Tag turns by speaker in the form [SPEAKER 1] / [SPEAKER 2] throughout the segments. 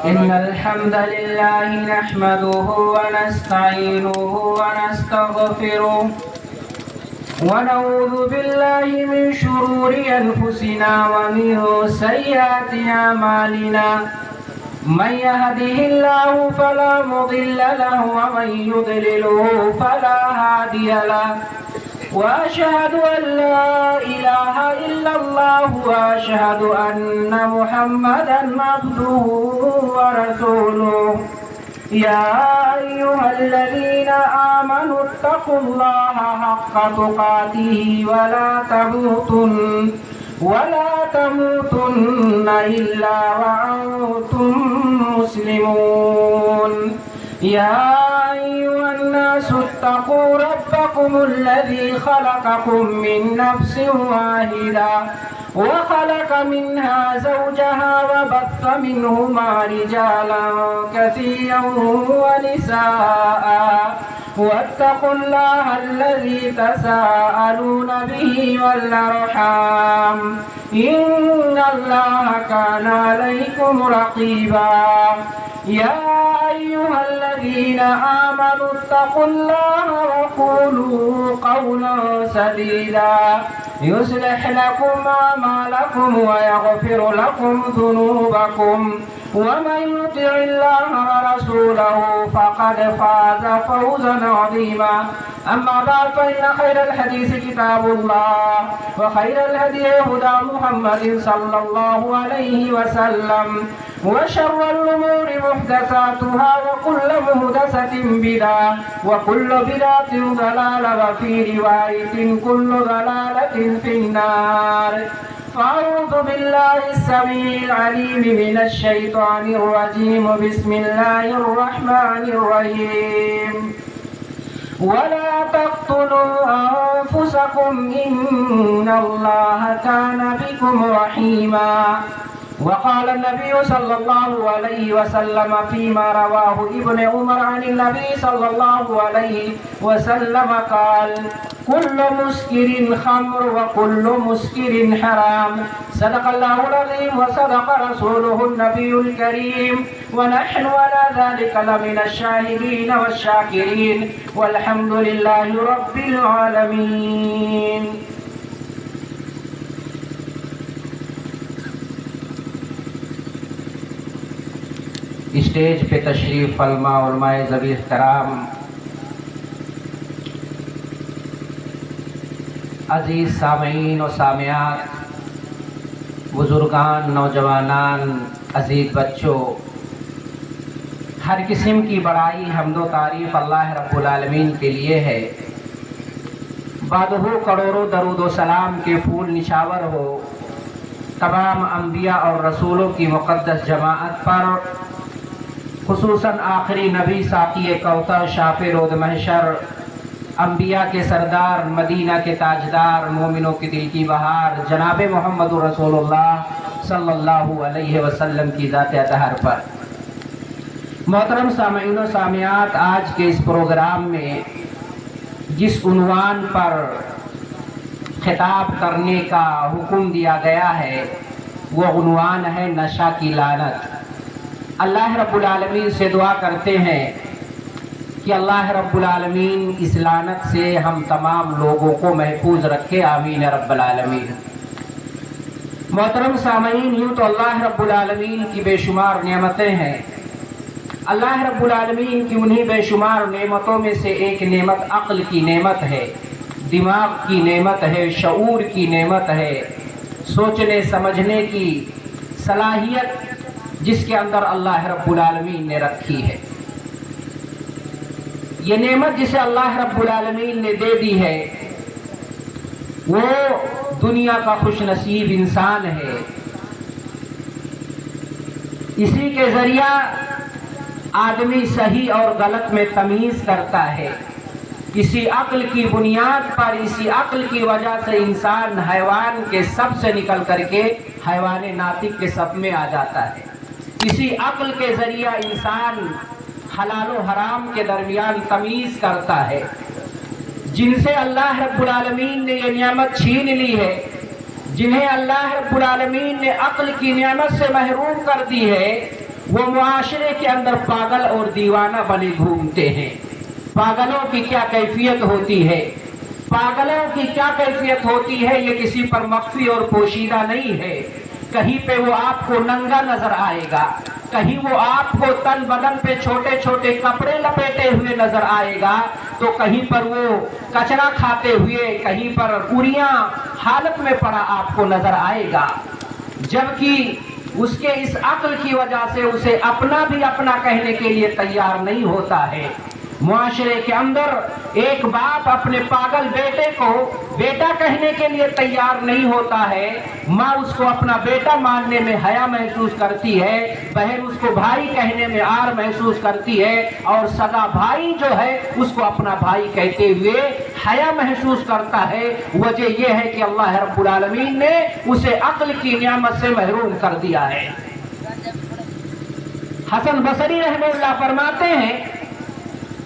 [SPEAKER 1] إن الحمد لله نحمده ونستعينه ونستغفره ونعوذ بالله من شرور أنفسنا ومن سيئات أعمالنا من يهده الله فلا مضل له ومن يضلله فلا هادي له وأشهد أن لا إله إلا الله وأشهد أن محمدا عبده ورسوله يا أيها الذين آمنوا اتقوا الله حق تقاته ولا تموتن إلا وأنتم مسلمون يا أيها الناس اتقوا ربكم الذي خلقكم من نفس واحدة وخلق منها زوجها وبث منهما رجالا كثيرا ونساء واتقوا الله الذي تساءلون به والأرحام إن الله كان عليكم رقيبا يا أيها الذين آمنوا اتقوا الله وقولوا قولا سديدا يصلح لكم أعمالكم ويغفر لكم ذنوبكم ومن يطع الله ورسوله فقد فاز فوزا عظيما أما بعد فإن خير الحديث كتاب الله وخير الهدي هدى محمد صلى الله عليه وسلم وشر الأمور محدثاتها وكل محدثة بدعة وكل بدعة ضلالة وفي رواية كل ضلالة في النار فأعوذ بالله السميع العليم من الشيطان الرجيم بسم الله الرحمن الرحيم ولا تقتلوا أنفسكم إن الله كان بكم رحيما وقال النبي صلى الله عليه وسلم فيما رواه ابن عمر عن النبي صلى الله عليه وسلم قال كل مسكر خمر وكل مسكر حرام صدق الله العظيم وصدق رسوله النبي الكريم ونحن على ذلك لمن الشاهدين والشاكرين والحمد لله رب العالمين اسٹیج پہ تشریف فرما علماء ذوی احترام، عزیز سامعین و سامعات، بزرگان، نوجوانان، عزیز بچوں، ہر قسم کی بڑائی حمد و تعریف اللہ رب العالمین کے لیے ہے۔ بادہو کروڑوں درود و سلام کے پھول نشاور ہو تمام انبیاء اور رسولوں کی مقدس جماعت پر، خصوصاً آخری نبی ساقی کوثر شافع رود محشر، انبیاء کے سردار، مدینہ کے تاجدار، مومنوں کے دل کی بہار جناب محمد رسول اللہ صلی اللہ علیہ وسلم کی ذات اطہر پر۔ محترم سامعین و سامعات، آج کے اس پروگرام میں جس عنوان پر خطاب کرنے کا حکم دیا گیا ہے وہ عنوان ہے نشہ کی لعنت۔ اللہ رب العالمین سے دعا کرتے ہیں کہ اللہ رب العالمین اس لعنت سے ہم تمام لوگوں کو محفوظ رکھے، آمین رب العالمین۔ محترم سامعین، یوں تو اللہ رب العالمین کی بے شمار نعمتیں ہیں۔ اللہ رب العالمین کی انہی بے شمار نعمتوں میں سے ایک نعمت عقل کی نعمت ہے، دماغ کی نعمت ہے، شعور کی نعمت ہے، سوچنے سمجھنے کی صلاحیت جس کے اندر اللہ رب العالمین نے رکھی ہے۔ یہ نعمت جسے اللہ رب العالمین نے دے دی ہے وہ دنیا کا خوش نصیب انسان ہے۔ اسی کے ذریعہ آدمی صحیح اور غلط میں تمیز کرتا ہے۔ اسی عقل کی بنیاد پر، اسی عقل کی وجہ سے انسان حیوان کے سب سے نکل کر کے حیوان ناطق کے سب میں آ جاتا ہے۔ اسی عقل کے ذریعہ انسان حلال و حرام کے درمیان تمیز کرتا ہے۔ جن سے اللہ رب العالمین نے یہ نعمت چھین لی ہے، جنہیں اللہ رب العالمین نے عقل کی نعمت سے محروم کر دی ہے، وہ معاشرے کے اندر پاگل اور دیوانہ بنے گھومتے ہیں۔ پاگلوں کی کیا کیفیت ہوتی ہے، پاگلوں کی کیا کیفیت ہوتی ہے، یہ کسی پر مخفی اور پوشیدہ نہیں ہے۔ کہیں پہ وہ آپ کو ننگا نظر آئے گا، کہیں وہ آپ کو تن بدن پہ چھوٹے چھوٹے کپڑے لپیٹے ہوئے نظر آئے گا، تو کہیں پر وہ کچرا کھاتے ہوئے، کہیں پر اریاں حالت میں پڑا آپ کو نظر آئے گا، جبکہ اس کے اس عقل کی وجہ سے اسے اپنا بھی اپنا کہنے کے لیے تیار نہیں ہوتا ہے۔ معاشرے کے اندر ایک باپ اپنے پاگل بیٹے کو بیٹا کہنے کے لیے تیار نہیں ہوتا ہے، ماں اس کو اپنا بیٹا ماننے میں حیا محسوس کرتی ہے، بہن اس کو بھائی کہنے میں عار محسوس کرتی ہے، اور سگا بھائی جو ہے اس کو اپنا بھائی کہتے ہوئے حیا محسوس کرتا ہے۔ وجہ یہ ہے کہ اللہ رب العالمین نے اسے عقل کی نعمت سے محروم کر دیا ہے۔ حسن بصری رحمہ اللہ فرماتے ہیں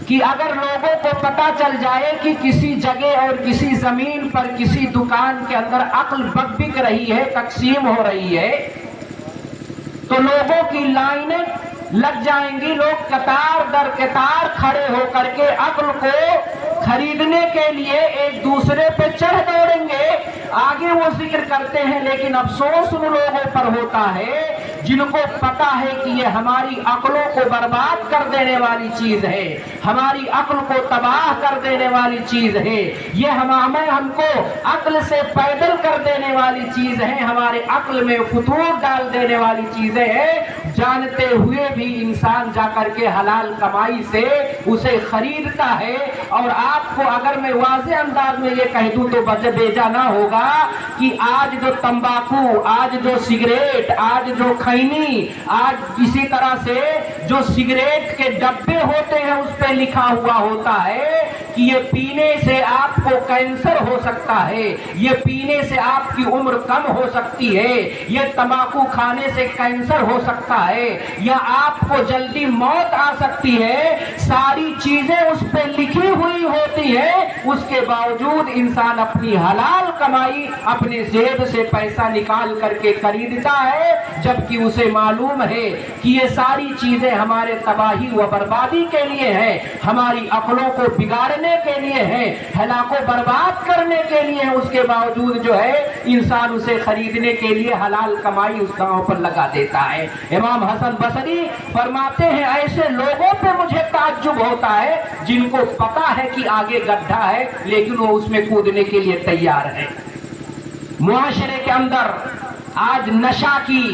[SPEAKER 1] کہ اگر لوگوں کو پتہ چل جائے کہ کسی جگہ اور کسی زمین پر کسی دکان کے اندر عقل بک رہی ہے، تقسیم ہو رہی ہے، تو لوگوں کی لائنیں لگ جائیں گی، لوگ قطار در قطار کھڑے ہو کر کے عقل کو خریدنے کے لیے ایک دوسرے پہ چڑھ دوڑیں گے۔ آگے وہ ذکر کرتے ہیں لیکن افسوس ان لوگوں پر ہوتا ہے جن کو پتا ہے کہ یہ ہماری عقلوں کو برباد کر دینے والی چیز ہے، ہماری عقل کو تباہ کر دینے والی چیز ہے، یہ ہم کو عقل سے پیدل کر دینے والی چیز ہے، ہمارے عقل میں فتور ڈال دینے والی چیزیں ہیں، جانتے ہوئے بھی انسان جا کر کے حلال کمائی سے اسے خریدتا ہے۔ اور آپ کو اگر میں واضح انداز میں یہ کہہ دوں تو بیجا نہ ہوگا کہ آج جو تمباکو، آج جو سگریٹ، آج جو خینی، آج اسی طرح سے جو سگریٹ کے ڈبے ہوتے ہیں اس پہ لکھا ہوا ہوتا ہے کہ یہ پینے سے آپ کو کینسر ہو سکتا ہے، یہ پینے سے آپ کی عمر کم ہو سکتی ہے، یہ تمباکو کھانے سے کینسر ہو سکتا ہے، یا آپ کو جلدی موت آ سکتی ہے، ساری چیزیں اس پہ لکھی ہوئی ہوتی ہے، اس کے باوجود انسان اپنی حلال کمائی اپنے جیب سے پیسہ نکال کر کے خریدتا ہے، جبکہ اسے معلوم ہے کہ یہ ساری چیزیں ہمارے تباہی و بربادی کے لیے ہیں، ہماری عقلوں کو بگاڑنے کے لیے ہیں، ہلاک و برباد کرنے کے لیے ہیں، اس کے باوجود جو ہے انسان اسے خریدنے کے لیے حلال کمائی اس گاؤں پر لگا دیتا ہے۔ امام حسن بصری فرماتے ہیں ایسے لوگوں پہ مجھے تعجب ہوتا ہے جن کو پتا ہے کہ آگے گڈھا ہے لیکن وہ اس میں کودنے کے لیے تیار ہے۔ معاشرے کے اندر آج نشہ کی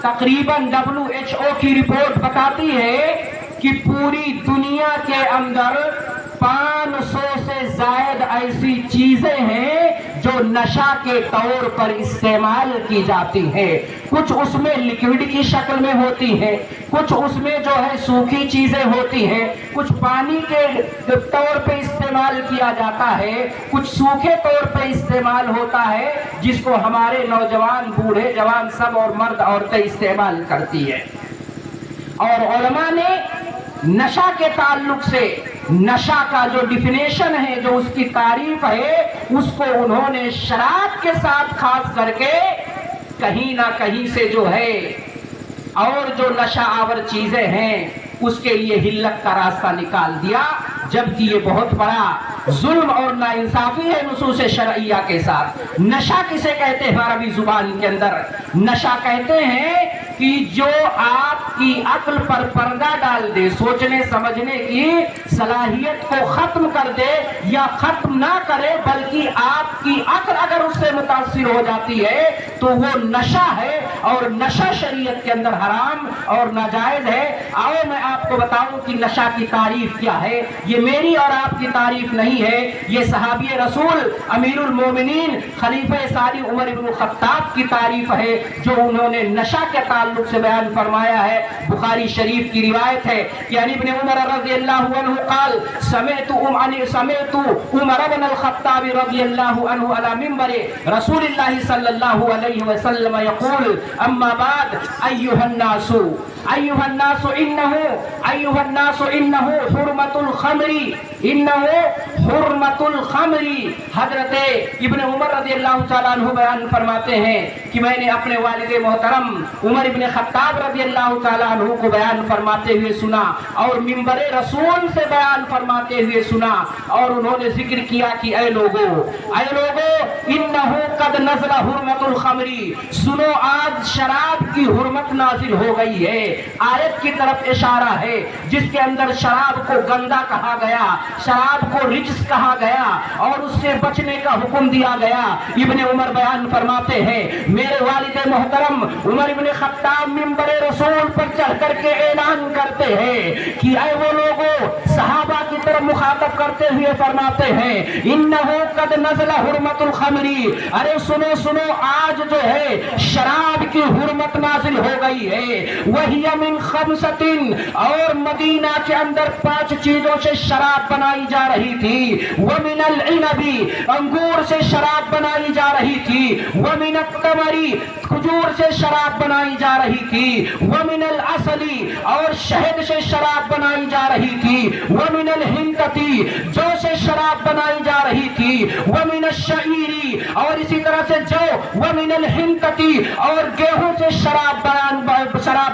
[SPEAKER 1] تقریباً WHO کی رپورٹ بتاتی ہے کہ پوری دنیا کے اندر 500 سے زائد ایسی چیزیں ہیں جو نشہ کے طور پر استعمال کی جاتی ہیں، کچھ اس میں لکوڈ کی شکل میں ہوتی ہیں، کچھ اس میں جو ہے سوکھی چیزیں ہوتی ہیں، کچھ پانی کے طور پہ استعمال کیا جاتا ہے، کچھ سوکھے طور پہ استعمال ہوتا ہے، جس کو ہمارے نوجوان، بوڑھے، جوان سب اور مرد عورتیں استعمال کرتی ہیں۔ اور علماء نے نشہ کے تعلق سے نشہ کا جو ڈیفینیشن ہے، جو اس کی تعریف ہے، اس کو انہوں نے شراب کے ساتھ خاص کر کے کہیں نہ کہیں سے جو ہے اور جو نشہ آور چیزیں ہیں اس کے لیے ہلت کا راستہ نکال دیا، جبکہ یہ بہت بڑا ظلم اور ناانصافی ہے نصوص شرعیہ کے ساتھ۔ نشہ کسے کہتے ہیں عربی زبان کے اندر؟ نشہ کہتے ہیں کہ جو آپ کی عقل پر پردہ ڈال دے، سوچنے سمجھنے کی صلاحیت کو ختم کر دے، یا ختم نہ کرے بلکہ آپ کی عقل اگر اس سے متاثر ہو جاتی ہے تو وہ نشہ ہے، اور نشہ شریعت کے اندر حرام اور ناجائز ہے۔ آؤ میں آپ کو بتاؤں کہ نشہ کی تعریف کیا ہے۔ یہ میری اور آپ کی تعریف نہیں ہے، یہ صحابی رسول امیر المومنین خلیفہ ثانی عمر بن الخطاب کی تعریف ہے، جو انہوں نے نشہ کے تعلق سے بیان فرمایا ہے۔ بخاری شریف کی روایت ہے کہ عن ابن عمر رضی اللہ عنہ قال سمعت عمر بن الخطاب رضی اللہ عنہ على منبر رسول اللہ صلی اللہ علیہ وسلم یقول اما بعد ایها الناس انه حرمت الخمر۔ حضرت ابن عمر رضی اللہ تعالیٰ عنہ بیان فرماتے ہیں کہ میں نے اپنے والد محترم عمر ابن خطاب رضی اللہ تعالیٰ عنہ کو بیان فرماتے ہوئے سنا اور منبر رسول سے بیان فرماتے ہوئے سنا، اور انہوں نے ذکر کیا کہ اے لوگو انہو قد نزل حرمت الخمری، سنو آج شراب کی حرمت نازل ہو گئی ہے۔ آیت کی طرف اشارہ ہے جس کے اندر شراب کو گندا کہا گیا، شراب کو رجس کہا گیا اور اس سے بچنے کا حکم دیا گیا۔ ابن عمر بیان فرماتے ہیں میرے والد محترم عمر ابن خطاب منبر رسول پر چڑھ کر کے اعلان کرتے ہیں کہ اے وہ لوگوں، صحابہ کی طرف مخاطب کرتے ہوئے فرماتے ہیں انہو قد نزل حرمت الخمری، ارے سنو سنو آج جو ہے شراب کی حرمت نازل ہو گئی ہے۔ وہی من خمسۃ، اور مدینہ کے اندر 5 چیزوں سے شراب بنائی جا رہی تھی۔ ومن العنب، انگور سے شراب بنائی جا رہی تھی۔ ومن التمر، کھجور سے شراب بنائی جا رہی تھی۔ ومن العسل، اور شہد سے شراب بنائی جا رہی تھی۔ ومن الحنطۃ، جو سے شراب بنائی جا رہی تھی۔ ومن الشعیر، اور اسی طرح سے جو۔ ومن الحنطۃ، اور گیہوں سے شراب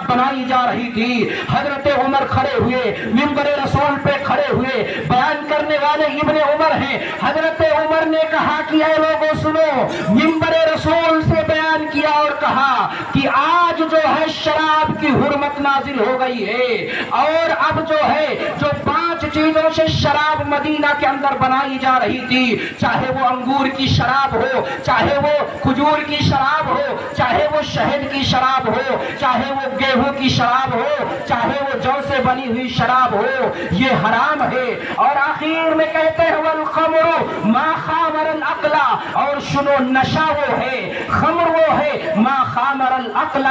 [SPEAKER 1] بنائی جا رہی تھی۔ حضرت عمر کھڑے ہوئے، منبر رسول پہ کھڑے ہوئے، بیان کرنے والے ابن عمر ہیں۔ حضرت عمر نے کہا کہ اے لوگوں سنو، منبر رسول سے بیان کیا اور کہا کہ آج جو ہے شراب کی حرمت نازل ہو گئی ہے، اور اب جو ہے جو 5 چیزوں سے شراب مدینہ کے اندر بنائی جا رہی تھی، چاہے وہ انگور کی شراب ہو، چاہے وہ کھجور کی شراب ہو، چاہے وہ شہد کی شراب ہو، چاہے وہ گیہوں کی شراب ہو، چاہے وہ جو سے بنی ہوئی شراب ہو، یہ حرام ہے۔ اور آخر میں کہتے ہیں والخمر ما خامر العقل، اور سنو نشہ وہ ہے، خمر وہ ہے ما خامر العقل،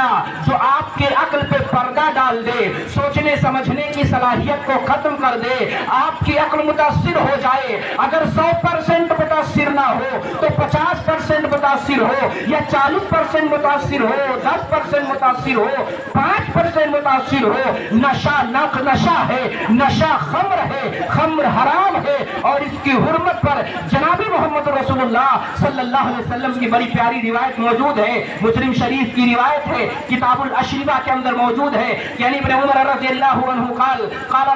[SPEAKER 1] جو آپ کے عقل پہ پردہ ڈال دے، سوچنے سمجھنے کی صلاحیت کو ختم کر دے، آپ کی عقل متاثر ہو جائے۔ اگر 100% متاثر نہ ہو تو 50% متاثر ہو، یا 40% متاثر ہو، 10% متاثر ہو، 5% متاثر ہو۔ نشہ نشہ ہے، نشہ خمر ہے، خمر حرام ہے، اور اس کی حرمت پر جناب محمد رسول اللہ صلی اللہ علیہ وسلم کی بڑی پیاری روایت موجود ہے، مسلم شریف کی روایت ہے، کتاب الاشربہ کے اندر موجود ہے، یعنی ابن عمر رضی اللہ عنہ قال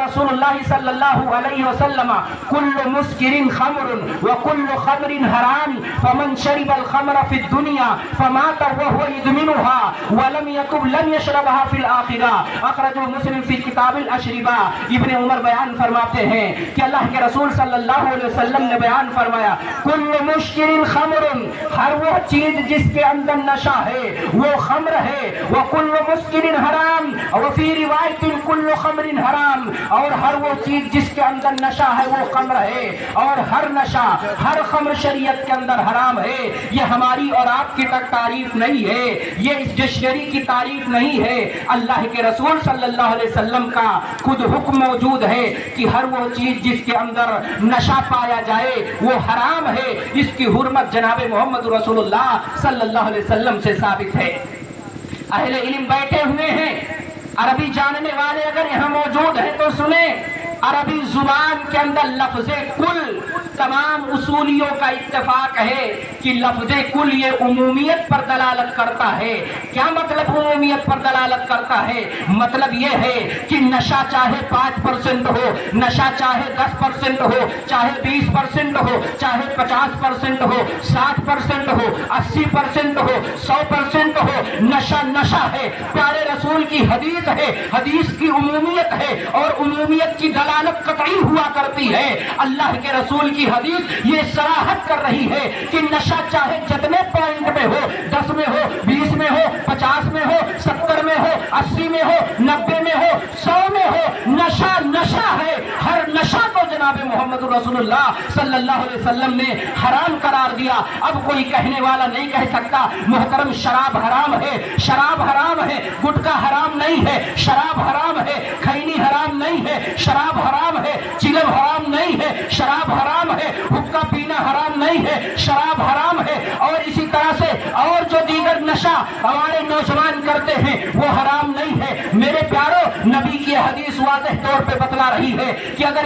[SPEAKER 1] رسول اللہ صلی اللہ علیہ وسلم کل مسکر خمر وکل خمر حرام فمن شرب الخمر فی الدنیا فمات وهو يدمنها ولم يتب لم يشربها فی الآخرہ، اخرجہ مسلم فی کتاب الاشربہ۔ ابن عمر بیان فرماتے ہیں کہ اللہ کے رسول صلی اللہ علیہ وسلم نے بیان فرمایا کل مسکر خمر، ہر وہ چیز جس کے اندر نشہ ہے وہ خمر ہے، وکل مسکر حرام، وفی روایت کل خمر حرام، اور ہر وہ چیز جس کے اندر نشہ ہے وہ خمر ہے، اور ہر نشہ ہر خمر شریعت کے اندر حرام ہے۔ یہ ہماری اور آپ کی تک تعریف نہیں ہے، یہ اس ڈکشنری کی تعریف نہیں ہے، اللہ کے رسول صلی اللہ علیہ وسلم کا خود حکم موجود ہے کہ ہر وہ چیز جس کے اندر نشہ پایا جائے وہ حرام ہے۔ اس کی حرمت جناب محمد رسول اللہ صلی اللہ علیہ وسلم سے ثابت ہے۔ اہل علم بیٹھے ہوئے ہیں، عربی جاننے والے اگر یہاں موجود ہیں تو سنیں، عربی زبان کے اندر لفظ کل تمام اصولیوں کا اتفاق ہے کہ لفظ کل یہ عمومیت پر دلالت کرتا ہے۔ کیا مطلب عمومیت پر دلالت کرتا ہے؟ مطلب یہ ہے کہ نشہ چاہے 5% ہو، نشہ چاہے 10% ہو، چاہے 20% ہو، چاہے 50% ہو، 60% ہو، 80% ہو، 100% ہو، نشہ نشہ ہے۔ پیارے رسول کی حدیث ہے، حدیث کی عمومیت ہے، اور عمومیت کی دلالت قطعی ہوا کرتی ہے۔ اللہ کے رسول کی حدیث یہ صراحت کر رہی ہے کہ نشہ چاہے جتنے پوائنٹ میں ہو، 10 میں ہو، 20 میں ہو، 50 میں ہو، 70 میں ہو، 80 میں ہو، 90 میں ہو، 100 میں ہو، نشہ نشہ ہے۔ ہر نشہ کو جناب محمد رسول اللہ صلی اللہ علیہ وسلم نے حرام قرار دیا۔ اب کوئی کہنے والا نہیں کہہ سکتا محترم شراب حرام ہے، شراب حرام ہے، گٹکا حرام نہیں ہے، شراب حرام ہے، کھینی حرام نہیں ہے، شراب حرام ہے، چلم حرام نہیں ہے، شراب حرام ہے، حقہ پینا حرام نہیں ہے، شراب حرام ہے، اور اسی طرح سے اور جو دیگر نشہ ہمارے نوجوان کرتے ہیں وہ حرام نہیں ہے۔ میرے پیارو، نبی کی حدیث واضح طور پہ بتلا رہی ہے کہ اگر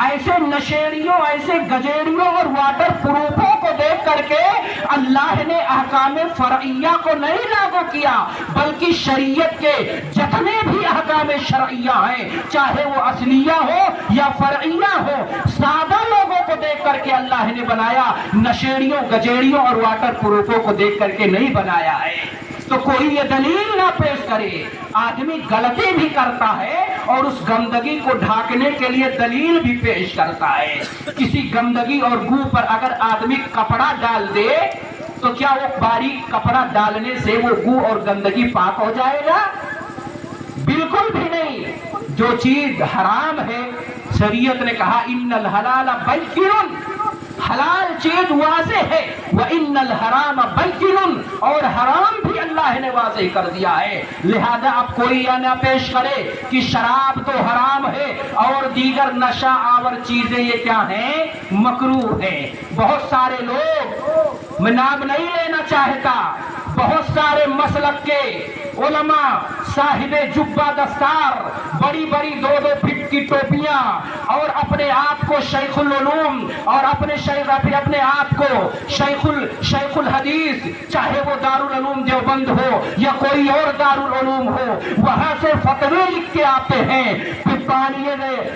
[SPEAKER 1] ایسے نشیڑیوں، ایسے گجیڑیوں اور واٹر پروفوں کو دیکھ کر کے اللہ نے احکام فرعیہ کو نہیں لاگو کیا، بلکہ شریعت کے جتنے بھی احکام شرعیہ ہیں، چاہے وہ اصلیہ ہو یا فرعیہ ہو، سادہ لوگوں کو دیکھ کر کے اللہ نے بنایا، نشیڑیوں، گجیڑیوں اور واٹر پروفوں کو دیکھ کر کے نہیں بنایا ہے۔ تو کوئی یہ دلیل نہ پیش کرے، آدمی غلطی بھی کرتا ہے اور اس گندگی کو ڈھانکنے کے لیے دلیل بھی پیش کرتا ہے۔ کسی گندگی اور گو پر اگر آدمی کپڑا ڈال دے تو کیا وہ باریک کپڑا ڈالنے سے وہ گو اور گندگی پاک ہو جائے گا؟ بالکل بھی نہیں۔ جو چیز حرام ہے، شریعت نے کہا ان الحلال بین، حلال چیز واضح ہے، وَإِنَّ الْحَرَامَ بَيِّنٌ، اور حرام بھی اللہ نے واضح کر دیا ہے۔ لہذا اب کوئی یہ نہ پیش کرے کہ شراب تو حرام ہے اور دیگر نشہ آور چیزیں یہ کیا ہیں؟ مکروہ ہیں۔ بہت سارے لوگ، میں نام نہیں لینا چاہتا، بہت سارے مسلک کے علماء، صاحب جبہ دستار، بڑی بڑی 2-2 فٹ کی ٹوپیاں، اور اپنے آپ کو شیخ العلوم اور اپنے آپ کو شیخ الحدیث، چاہے وہ دارالعلوم دیوبند ہو یا کوئی اور دارالعلوم ہو، وہاں سے فتوے لکھ کے آتے ہیں، پھر پانی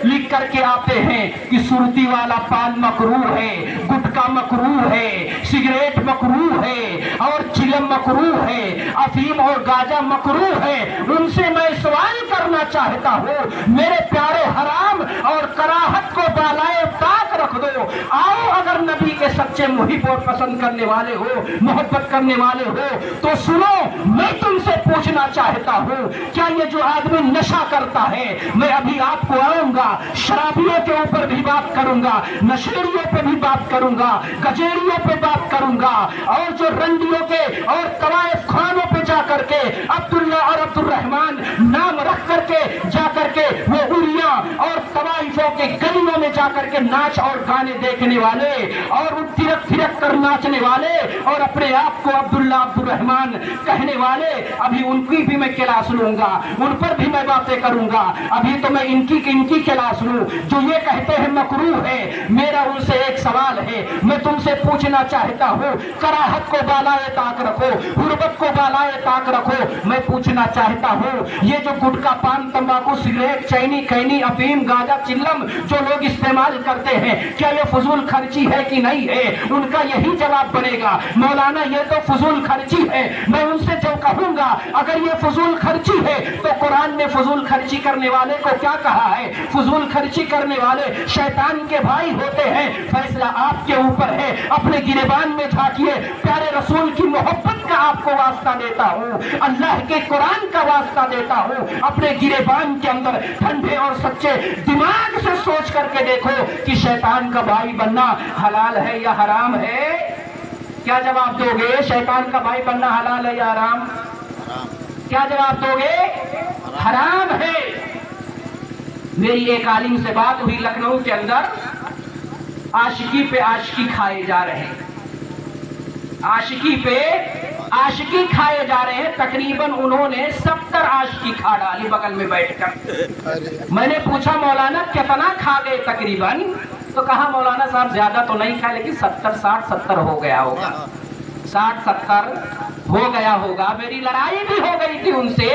[SPEAKER 1] لکھ کر کے آتے ہیں کہ سرتی والا پان مکروہ ہے، گٹکا مکروہ ہے، سگریٹ مکروہ ہے، اور چلم مکروہ ہے، افیم اور گاجا مکروہ ہے۔ ان سے میں سوال کرنا چاہتا ہوں، میرے پیارے، حرام اور کراہت کو بالائے طاق رکھ دو، آؤ اگر نبی کے سچے محب اور پسند کرنے والے ہو، محبت کرنے والے ہو تو سنو، میں تم سے پوچھنا چاہتا ہوں، کیا یہ جو آدمی نشہ کرتا ہے، میں ابھی آپ کو آؤں گا، شرابیوں کے اوپر بھی بات کروں گا، نشیڑیوں پہ بھی بات کروں گا، گجیڑیوں پہ بات کروں گا، اور جو رنڈیوں کے اور طوائف خانوں پہ جا کر کے عبداللہ اور عبد الرحمن نام رکھ کر کے جا کر کے وہ اڑیاں اور طوائفوں کے گلیوں میں جا کر کے ناچ اور گانے دیکھنے والے اور تھرک تھرک کر ناچنے والے اور اپنے آپ کو عبداللہ عبد الرحمن کہنے والے، ابھی ان کی بھی میں کلاس لوں گا، ان پر بھی میں باتیں کروں گا۔ ابھی تو میں ان کی کلاس لوں جو یہ کہتے ہیں مکروہ ہے۔ میرا ان سے ایک سوال ہے، میں تم سے پوچھنا چاہتا ہوں، کراہت کو بالائے طاق رکھو، غربت کو بالائے طاق رکھو، میں پوچھنا چاہتا ہوں، یہ جو گٹکا، پان، تمباکو، سگریٹ، چینی، خینی، افیم، گاجا، چلم جو لوگ استعمال کرتے ہیں، کیا یہ فضول خرچی ہے کہ نہیں ہے؟ ان کا یہی جواب بنے گا، مولانا یہ تو فضول خرچی ہے۔ میں ان سے جو کہوں گا، اگر یہ فضول خرچی ہے تو قرآن نے فضول خرچی کرنے والے کو کیا کہا ہے؟ فضول خرچی کرنے والے شیطان کے بھائی ہوتے ہیں۔ فیصلہ آپ کے اوپر ہے، اپنے گریبان میں جھانکیے، پیارے رسول کی محبت کا آپ کو واسطہ دیتا ہوں، اللہ کے قرآن کا واسطہ دیتا ہوں، اپنے گریبان کے اندر ٹھنڈے اور سچے دماغ سے سوچ کر کے دیکھو کہ شیطان کا بھائی بننا حلال ہے یا حرام ہے؟ کیا جواب دو گے؟ شیطان کا بھائی بننا حلال ہے یا حرام؟ کیا جواب دو گے؟ حرام ہے۔ میری ایک عالم سے بات ہوئی لکھنؤ کے اندر، عاشقی پہ عاشقی کھائے جا رہے ہیں، عاشقی پہ عاشقی کھائے جا رہے ہیں، تقریباً انہوں نے 70 عاشقی کھا ڈالی بغل میں بیٹھ کر۔ میں نے پوچھا مولانا کتنا کھا گئے تقریباً؟ تو کہا مولانا صاحب زیادہ تو نہیں کھا، لیکن 60 ہو گیا ہوگا، 60-70 ہو گیا ہوگا۔ میری لڑائی بھی ہو گئی تھی ان سے،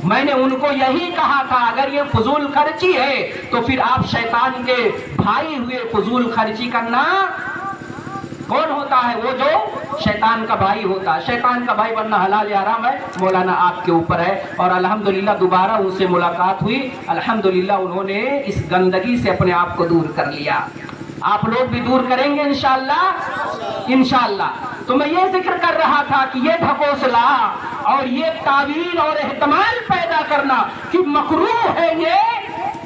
[SPEAKER 1] میں نے ان کو یہی کہا تھا اگر یہ فضول خرچی ہے تو پھر آپ شیطان کے بھائی ہوئے۔ فضول خرچی کرنا کون ہوتا ہے؟ وہ جو شیطان کا بھائی ہوتا ہے۔ شیطان کا بھائی بننا حلال یا حرام ہے؟ مولانا آپ کے اوپر ہے۔ اور الحمدللہ دوبارہ ان سے ملاقات ہوئی، الحمدللہ انہوں نے اس گندگی سے اپنے آپ کو دور کر لیا۔ آپ لوگ بھی دور کریں گے انشاءاللہ؟ انشاءاللہ۔ تو میں یہ ذکر کر رہا تھا کہ یہ ڈھکوسلا اور یہ تعویل اور احتمال پیدا کرنا کہ مکروہ ہے،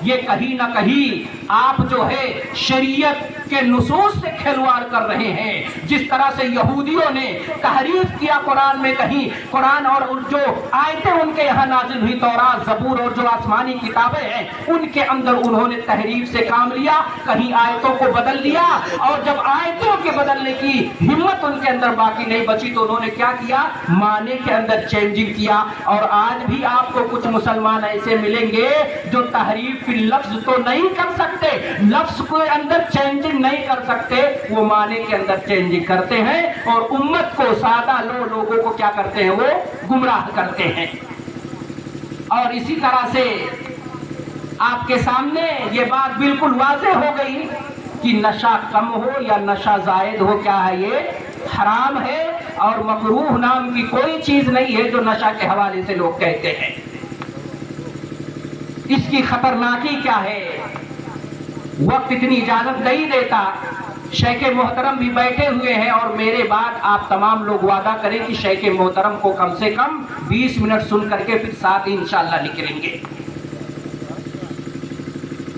[SPEAKER 1] یہ کہیں نہ کہیں آپ جو ہے شریعت کے نصوص سے کھلواڑ کر رہے ہیں۔ جس طرح سے یہودیوں نے تحریف کیا قرآن میں، کہیں قرآن اور جو آیتیں ان کے یہاں نازل ہوئی، تورات، زبور اور جو آسمانی کتابیں ہیں، ان کے اندر انہوں نے تحریف سے کام لیا، کہیں آیتوں کو بدل دیا، اور جب آیتوں کے بدلنے کی ہمت ان کے اندر باقی نہیں بچی تو انہوں نے کیا کیا؟ معنی کے اندر چینجنگ کیا۔ اور آج بھی آپ کو کچھ مسلمان ایسے ملیں گے جو تحریف فی لفظ تو نہیں کر سکتے سکتے, لفظ کے اندر چینجنگ نہیں کر سکتے, وہ معنی کے اندر چینجنگ کرتے ہیں اور امت کو, سادہ لوگوں کو کیا کرتے ہیں, وہ گمراہ کرتے ہیں. اور اسی طرح سے آپ کے سامنے یہ بات بالکل واضح ہو گئی کہ نشہ کم ہو یا نشہ زائد ہو, کیا ہے, یہ حرام ہے, اور مکروہ نام کی کوئی چیز نہیں ہے جو نشہ کے حوالے سے لوگ کہتے ہیں. اس کی خطرناکی کیا ہے, وقت اتنی اجازت نہیں دیتا. شیخ محترم بھی بیٹھے ہوئے ہیں اور میرے بعد آپ تمام لوگ وعدہ کریں کہ شیخ محترم کو کم سے کم 20 منٹ سن کر کے پھر ساتھ ہی انشاءاللہ نکلیں گے.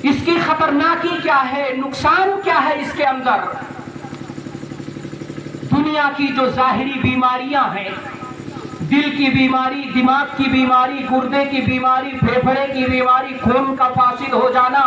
[SPEAKER 1] اس کی خطرناکی کیا ہے, نقصان کیا ہے اس کے اندر. دنیا کی جو ظاہری بیماریاں ہیں, دل کی بیماری, دماغ کی بیماری, گردے کی بیماری, پھیپھڑے کی بیماری, خون کا فاسد ہو جانا,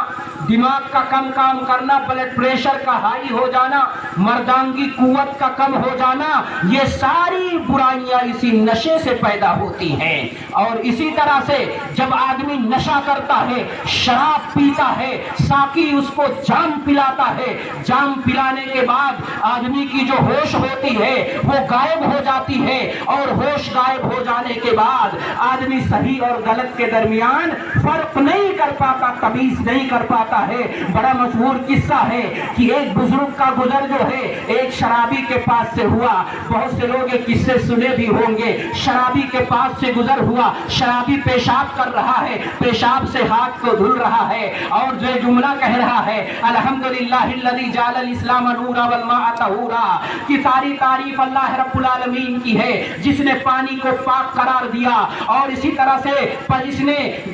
[SPEAKER 1] دماغ کا کم کام کرنا, بلڈ پریشر کا ہائی ہو جانا, مردانگی قوت کا کم ہو جانا, یہ ساری برائیاں اسی نشے سے پیدا ہوتی ہیں. اور اسی طرح سے جب آدمی نشہ کرتا ہے, شراب پیتا ہے, ساقی اس کو جام پلاتا ہے, جام پلانے کے بعد آدمی کی جو ہوش ہوتی ہے وہ غائب ہو جاتی ہے, اور ہوش غائب ہو جانے کے بعد آدمی صحیح اور غلط کے درمیان فرق نہیں کر پاتا, تمیز نہیں کر پاتا ہے. بڑا مشہور قصہ ہے کہ ایک بزرگ کا گزر جو ہے ایک شرابی کے پاس سے ہوا. بہت سے لوگ یہ قصے سنے بھی ہوں گے. شرابی کے پاس سے گزر ہوا, شرابی پیشاب کر رہا ہے, پیشاب سے ہاتھ کو دھل رہا ہے اور جو جملہ کہہ رہا ہے, الحمدللہ الذی جعل الاسلام نورا والماء طہورا, کہ ساری تعریف اللہ رب العالمین کی ہے جس نے پانی کو پاک قرار دیا, اور اسی طرح سے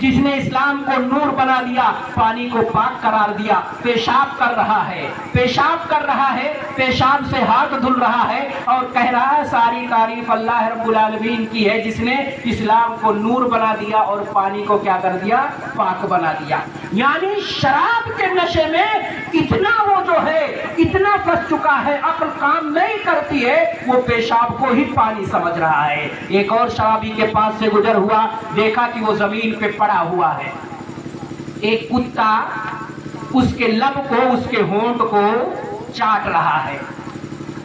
[SPEAKER 1] جس نے اسلام کو نور بنا دیا, پانی کو پاک قرار دیا. پیشاب کر رہا ہے, پیشاب کر رہا ہے, پیشاب سے ہاتھ دھل رہا ہے اور کہہ رہا ہے ساری تعریف اللہ رب العالمین کی ہے جس نے اسلام کو نور بنا دیا اور پانی کو کیا کر دیا, پاک بنا دیا. یعنی شراب کے نشے میں اتنا وہ جو ہے اتنا پھنس چکا ہے, عقل کام نہیں کرتی ہے, وہ پیشاب کو ہی پانی سمجھ رہا ہے. ایک اور شرابی کے پاس سے گزر ہوا, دیکھا کہ وہ زمین پہ پڑا ہوا ہے, ایک کتا اس کے لب کو, اس کے ہونٹ کو چاٹ رہا ہے,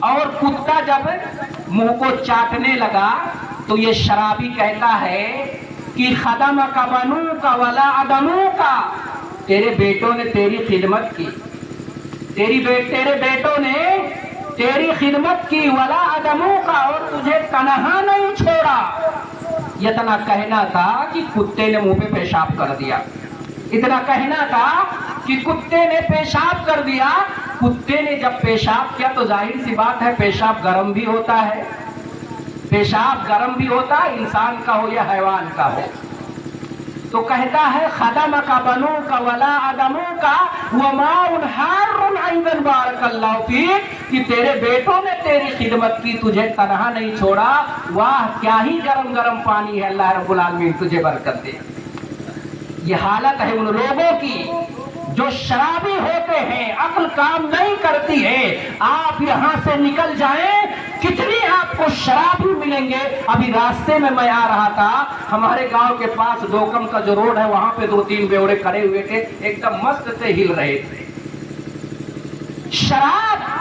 [SPEAKER 1] اور کتا جب منہ کو چاٹنے لگا تو یہ شرابی کہتا ہے کہ خدمک بنوک ولا ادموک, تیرے بیٹوں نے تیری خدمت کی, تیرے بیٹوں نے تیری خدمت کی, ولا ادموک, اور تجھے تنہا نہیں چھوڑا. اتنا کہنا تھا کہ کتے نے منہ پہ پیشاب کر دیا, اتنا کہنا تھا کہ کتے نے پیشاب کر دیا. کتے نے جب پیشاب کیا تو ظاہر سی بات ہے پیشاب گرم بھی ہوتا ہے, پیشاب گرم بھی ہوتا ہے, انسان کا ہو یا حیوان کا ہو. تو کہتا ہے خدمک بنوک ولا ادموک وماء حار ایضا بارک اللہ فیک, کہ تیرے بیٹوں نے تیری خدمت کی, تجھے تنہا نہیں چھوڑا. واہ کیا ہی گرم گرم پانی ہے, اللہ رب العالمین تجھے برکت دے. یہ حالت ہے ان لوگوں کی جو شرابی ہوتے ہیں, عقل کام نہیں کرتی ہے. آپ یہاں سے نکل جائیں, کتنی آپ کو شرابی ملیں گے. ابھی راستے میں میں آ رہا تھا, ہمارے گاؤں کے پاس ڈوکم کا جو روڈ ہے وہاں پہ 2-3 بیوڑے کھڑے ہوئے تھے, ایک دم مست سے ہل رہے تھے. شراب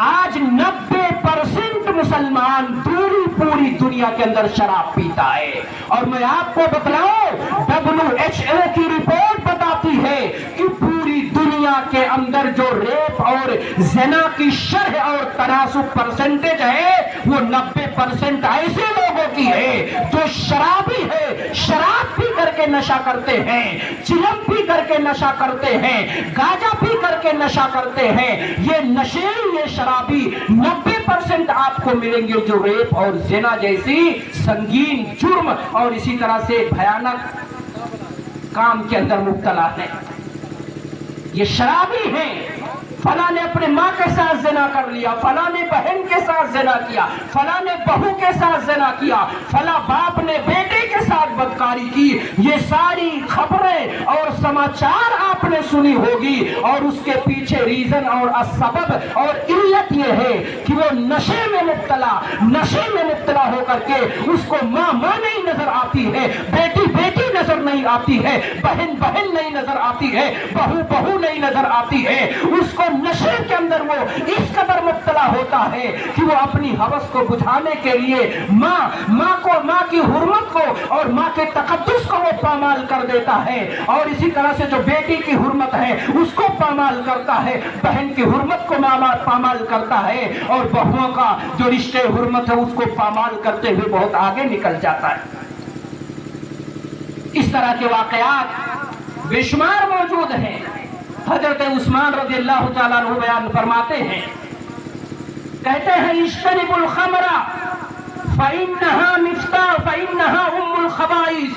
[SPEAKER 1] آج 90% مسلمان پوری دنیا کے اندر شراب پیتا ہے. اور میں آپ کو بتلاؤں, WHO کی رپورٹ بتاتی ہے کہ پوری دنیا کے اندر جو ریپ اور زنا کی شرح اور تناسب پرسنٹیج ہے وہ 90% ایسے لوگوں کی ہے جو شرابی ہے, شراب پی کر کے نشہ کرتے ہیں, چلم پی کر کے نشہ کرتے ہیں, گاجا پی کر کے نشہ کرتے ہیں. یہ نشے, یہ شرابی 90% آپ کو ملیں گے جو ریپ اور زنا جیسی سنگین جرم اور اسی طرح سے بھیانک کام کے اندر مبتلا ہے. یہ شرابی ہیں. فلاں نے اپنے ماں کے ساتھ زنا کر لیا, فلاں نے بہن کے ساتھ زنا کیا, فلاں نے بہو کے ساتھ زنا کیا, فلاں باپ نے بیٹے کے ساتھ بدکاری کی. یہ ساری خبریں اور سماچار آپ نے سنی ہوگی, اور اس کے پیچھے ریزن اور سبب اور علت یہ ہے کہ وہ نشے میں مبتلا ہو کر کے اس کو ماں مانے ہی نظر آتی ہے، بیٹی بیٹی نظر نہیں آتی ہے، بہن بہن نہیں نظر آتی ہے، بہو بہو نہیں نظر آتی ہے، اس کو نشے کے اندر وہ اس قدر مبتلا ہوتا ہے کہ وہ اپنی ہوس کو بجھانے کے لیے ماں کی حرمت کو اور ماں کے تقدس کو وہ پامال کر دیتا ہے، اور اسی طرح سے جو بیٹی کی حرمت ہے اس کو پامال کرتا ہے، بہن کی حرمت کو پامال کرتا ہے، اور بہوؤں کا جو رشتے حرمت ہے اس کو پامال کرتے ہوئے بہت آگے نکل جاتا ہے۔ اس طرح کے واقعات بے شمار موجود ہیں۔ حضرت عثمان رضی اللہ تعالیٰ عنہ بیان فرماتے ہیں، کہتے ہیں اجتنبوا الخمر فإنها ام الخبائث،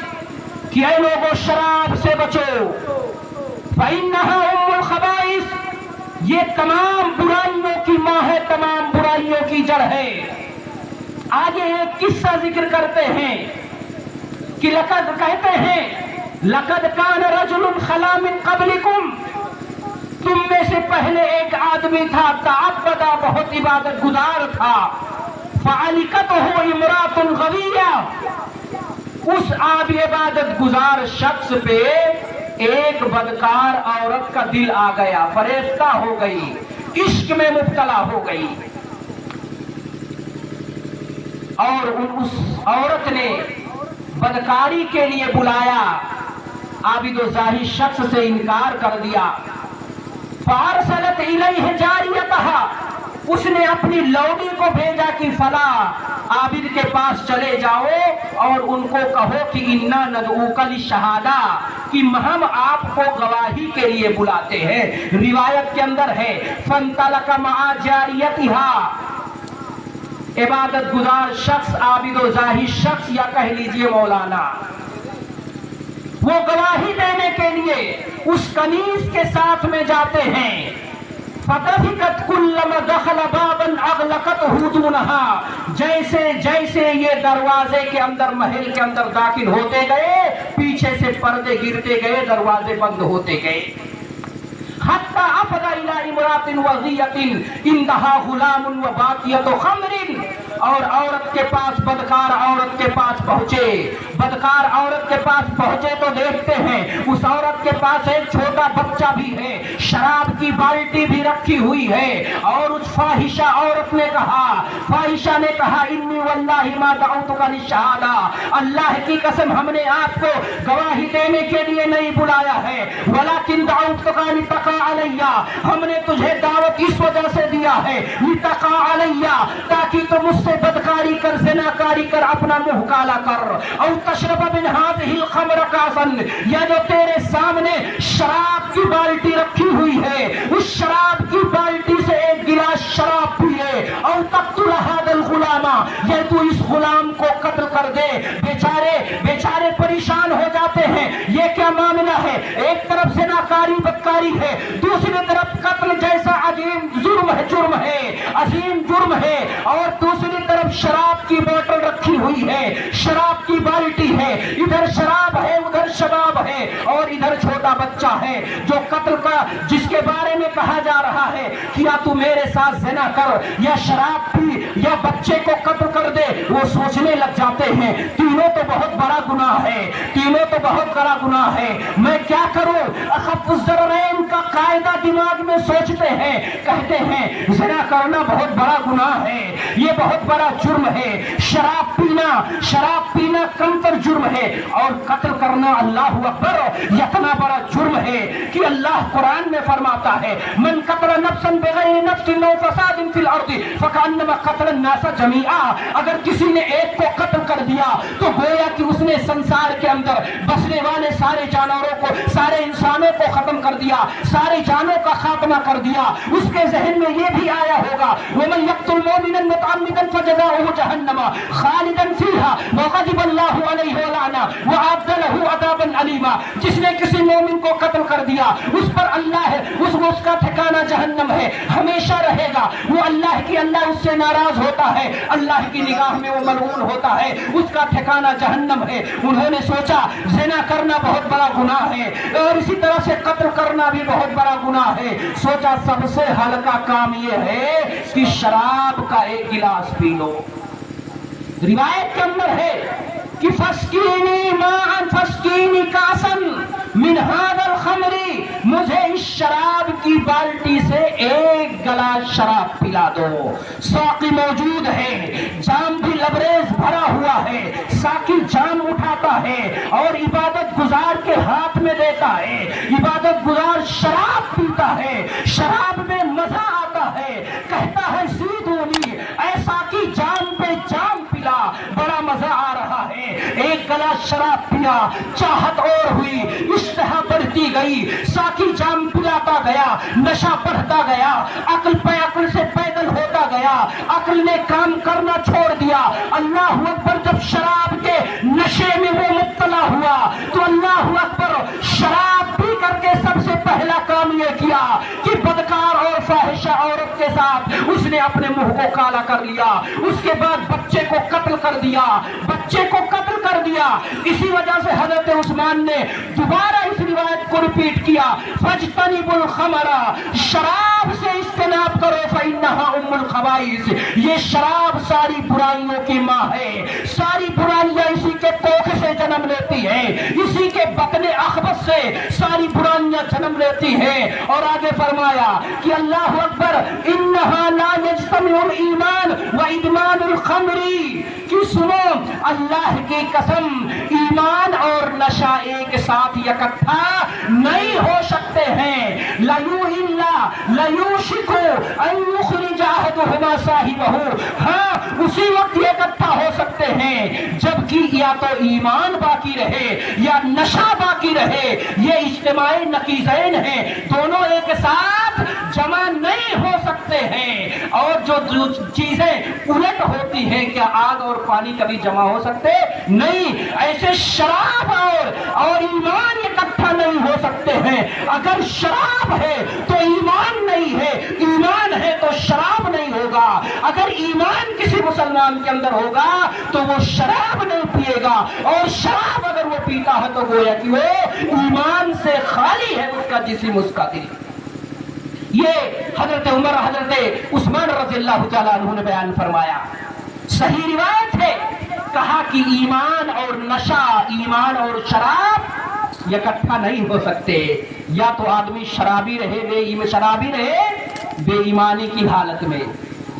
[SPEAKER 1] کہ اے لوگو شراب سے بچو، فإنها ام الخبائث، یہ تمام برائیوں کی ماں ہے، تمام برائیوں کی جڑ ہے۔ آگے ایک قصہ ذکر کرتے ہیں کہ کہتے ہیں لقد کان رجل خلا من قبلکم، تم میں سے پہلے ایک آدمی تھا، تعبدہ، بہت عبادت گزار تھا، فعلقتہ امرأۃ غویہ، اس عبادت گزار شخص پہ ایک بدکار عورت کا دل آ گیا، فریفتہ ہو گئی، عشق میں مبتلا ہو گئی، اور اس عورت نے بدکاری کے لیے بلایا، عابد و زاہد شخص سے انکار کر دیا، فارسلت الیہ جاریتہا، اس نے اپنی لوڈی کو بھیجا کہ فلاں عابد کے پاس چلے جاؤ اور ان کو کہو کہ انا ندعوک للشہادہ، کہ ہم آپ کو گواہی کے لیے بلاتے ہیں۔ روایت کے اندر ہے فانطلق مع جاریتہا، عبادت گزار شخص، عابد و زاہد شخص، یا کہہ لیجئے مولانا، وہ گواہی دینے کے لیے اس کنیز کے ساتھ میں جاتے ہیں، فَتَفِقَتْ كُلَّمَا دَخَلَ بَابًا أَغْلَقَتْهُ دُونَهَا، جیسے جیسے یہ دروازے کے اندر، محل کے اندر داخل ہوتے گئے، پیچھے سے پردے گرتے گئے، دروازے بند ہوتے گئے، حَتَّى أَفْضَ إِلَىٰ امْرَأَةٍ وَغِيَّةٍ عِندَهَا غُلَامٌ وَبَاقِيَةُ خَمْرٍ، اور عورت کے پاس، بدکار عورت کے پاس پہنچے، بدکار عورت کے پاس پہنچے تو دیکھتے ہیں اس عورت کے پاس ایک چھوٹا بچہ بھی ہے، شراب کی بالٹی بھی رکھی ہوئی ہے، اور اس فاحشہ عورت نے کہا، فاحشہ نے کہا انی واللہ ما دعوتک للشہادہ، اللہ کی قسم ہم نے آپ کو گواہی دینے کے لیے نہیں بلایا ہے، ولکن دعوتک لتقع علی، ہم نے تجھے دعوت اس وجہ سے دیا ہے، لتقع علی، تاکہ تم مجھ سے بدکاری کر، زناکاری کر، اپنا منہ کالا کر، او تشرب من هذه الخمر کاسا، یا جو تیرے سامنے شراب کی بالٹی رکھی ہوئی ہے اس شراب کی بالٹی سے ایک گلاس شراب پیے، او تقتل هذا الغلام، یا تو اس غلام کو قتل کر دے۔ بیچارے پریشان ہو جاتے ہیں، یہ کیا معاملہ ہے، ایک طرف زناکاری بدکاری ہے، دوسری طرف قتل جیسا عظیم جرم ہے، عظیم جرم ہے، اور دوسری طرف شراب کی بوتل رکھی ہوئی ہے، شراب کی بالٹی ہے، ادھر شراب ہے، ادھر شباب ہے، اور ادھر چھوٹا بچہ ہے جو قتل کا، جس کے بارے میں کہا جا رہا ہے کہ یا تو میرے ساتھ زنا کر، یا شراب پی، یا بچے کو قتل کر دے، وہ سوچنے لگ جاتے ہیں تینوں تو بہت بڑا گناہ ہے، تینوں تو بہت بڑا گناہ ہے، میں کیا کروں؟ اخف الضررین کا قاعدہ دماغ میں سوچتے ہیں، کہتے ہیں زنا کرنا بہت بڑا گناہ ہے، یہ بہت بڑا جرم ہے، شراب پینا کمتر جرم ہے، اور قتل کرنا اللہ اکبر اتنا بڑا جرم ہے کہ اللہ قرآن میں فرماتا ہے من قتل نفسا بغیر نفس او فساد فی الارض فکأنما قتل الناس جمیعا، اگر کسی نے ایک کو قتل کر دیا تو گویا کہ اس نے سنسار کے اندر بسنے والے سارے جانوروں کو، سارے انسانوں کو ختم کر دیا، ساری جانوں کا خاتمہ کر دیا۔ اس کے ذہن میں یہ بھی آیا ہوگا ومن یقتل مؤمنا متعمدا فجزاؤہ جہنم خالدا فیہا وغضب اللہ علیہ ولعنہ وأعد لہ عذابا علیما، جس نے کسی مومن کو قتل کر دیا اس پر اللہ ہے، اس کا ٹھکانہ جہنم ہے، ہمیشہ رہے گا، وہ اللہ اس سے ناراض ہوتا ہے، اللہ کی نگاہ میں وہ ملعون ہوتا ہے، اس کا ٹھکانہ جہنم ہے۔ انہوں نے سوچا زنا کرنا بہت بڑا گناہ ہے، اور اسی طرح سے قتل کرنا بھی بہت بڑا گناہ ہے، سوچا سب سے ہلکا کام یہ ہے کہ شراب کا ایک گلاس پی لو۔ روایت کے اندر ہے کہ فسکینی کاسن من ھذا الخمر، مجھے اس شراب کی بالٹی سے ایک گلاس شراب پلا دو۔ ساقی موجود ہے، جام بھی لبریز بھرا ہوا ہے، ساقی جام اٹھاتا ہے اور عبادت گزار کے ہاتھ میں دیتا ہے، عبادت گزار شراب پیتا ہے، شراب میں مزہ آتا ہے، کہتا ہے زیدونی، اے ساقی جام پہ جام پلا، بڑا مزہ آ رہا ہے۔ ایک گلاس شراب پیا، چاہت اور ہوئی، اشتہا بڑھتی گئی، ساقی جام پلاتا گیا، نشہ بڑھتا گیا، عقل سے پیدل ہوتا گیا، عقل نے کام کرنا چھوڑ دیا۔ اللہ اکبر، جب شراب کے نشے میں وہ مبتلا ہوا تو اللہ اکبر، شراب پی کر کے سب سے پہلا کام یہ کیا کہ بدکار اور فاحشہ عورت کے ساتھ اس نے اپنے منہ کو کالا کر لیا، اس کے بعد بچے کو قتل کر دیا، اسی وجہ سے حضرت عثمان نے دوبارہ اس روایت کو ریپیٹ کیا، فاجتنبوا الخمر، شراب سے اجتناب کرو، فإنها ام الخبائث، یہ شراب ساری برائیوں کی ماں ہے، ساری برائیاں اسی کے کوکھ سے جنم لیتی ہیں، اسی کے بطن اخبث سے ساری برائیاں جنم لیتی ہیں۔ اور آگے فرمایا کہ اللہ اکبر، انہا لا یجتمع الایمان وادمان الخمر، کہ سنو اللہ کی قسم، ایمان اور نشہ ایک ساتھ اکٹھا نہیں ہو سکتے ہیں۔ لَيُوشِكُ أَن يُخْرِجَ أَحَدُهُمَا صَاحِبَهُ، ہاں اسی وقت یہ اکٹھا ہو سکتے ہیں جبکہ یا تو ایمان باقی رہے یا نشہ باقی رہے، یہ اجتماعی نقیضین ہیں، دونوں ایک ساتھ جمع نہیں ہو سکتے ہیں۔ اور جو چیزیں الٹ ہوتی ہیں، کیا آگ اور پانی کبھی جمع ہو سکتے؟ نہیں، ایسے شراب اور ایمان اکٹھا نہیں ہو سکتے ہیں۔ اگر شراب ہے تو ایمان نہیں ہے، ایمان ہے تو شراب نہیں ہوگا۔ اگر ایمان کسی مسلمان کے اندر ہوگا تو وہ شراب نہیں پیے گا، اور شراب اگر وہ پیتا ہے تو گویا کہ وہ ایمان سے خالی ہے، اس کا جسم اس کا دل۔ یہ حضرت عمر، حضرت عثمان رضی اللہ تعالیٰ عنہ نے بیان فرمایا، صحیح روایت ہے، کہا کہ ایمان اور نشہ، ایمان اور شراب اکٹھا نہیں ہو سکتے، یا تو آدمی شرابی رہے بے ایمانی کی حالت میں،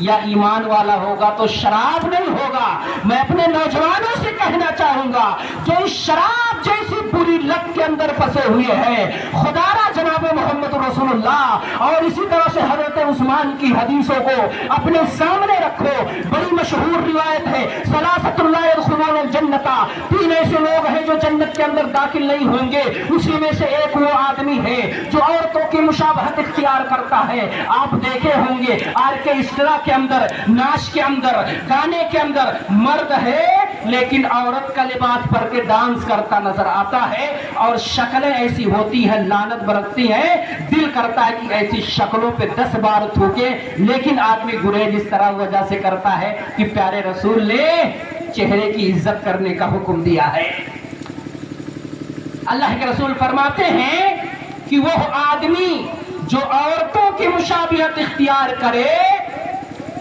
[SPEAKER 1] یا ایمان والا ہوگا تو شراب نہیں ہوگا۔ میں اپنے نوجوانوں سے کہنا چاہوں گا جو اس شراب جیسی بری لت کے اندر پھنسے ہوئے ہیں، خدا را جناب محمد رسول اللہ اور اسی طرح سے حضرت عثمان کی حدیثوں کو اپنے سامنے رکھو۔ بڑی مشہور روایت ہے، ثلاثۃ لا يدخلون الجنۃ، تین ایسے لوگ ہیں جو جنت کے اندر داخل نہیں ہوں گے، اسی میں سے ایک وہ آدمی ہے جو عورتوں کی مشابہت اختیار کرتا ہے۔ آپ دیکھے ہوں گے آرکیسٹرا کے اندر، ناچ کے اندر، گانے کے اندر مرد ہے لیکن عورت کا لباس پہن کے ڈانس کرتا نظر آتا ہے، اور شکلیں ایسی ہوتی ہیں، لعنت برتتی ہیں، دل کرتا ہے کہ ایسی شکلوں پہ 10 بار تھوکے، لیکن آدمی گریز اس طرح وجہ سے کرتا ہے کہ پیارے رسول نے چہرے کی عزت کرنے کا حکم دیا ہے۔ اللہ کے رسول فرماتے ہیں کہ وہ آدمی جو عورتوں کی مشابہت اختیار کرے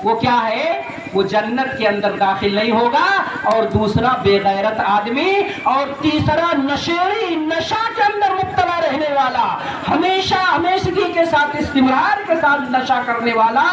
[SPEAKER 1] وہ کیا ہے؟ وہ جنت کے اندر داخل نہیں ہوگا، اور دوسرا بے غیرت آدمی، اور تیسرا نشیڑی، نشہ کے اندر مبتلا رہنے والا، ہمیشگی کے ساتھ، استمرار کے ساتھ نشہ کرنے والا،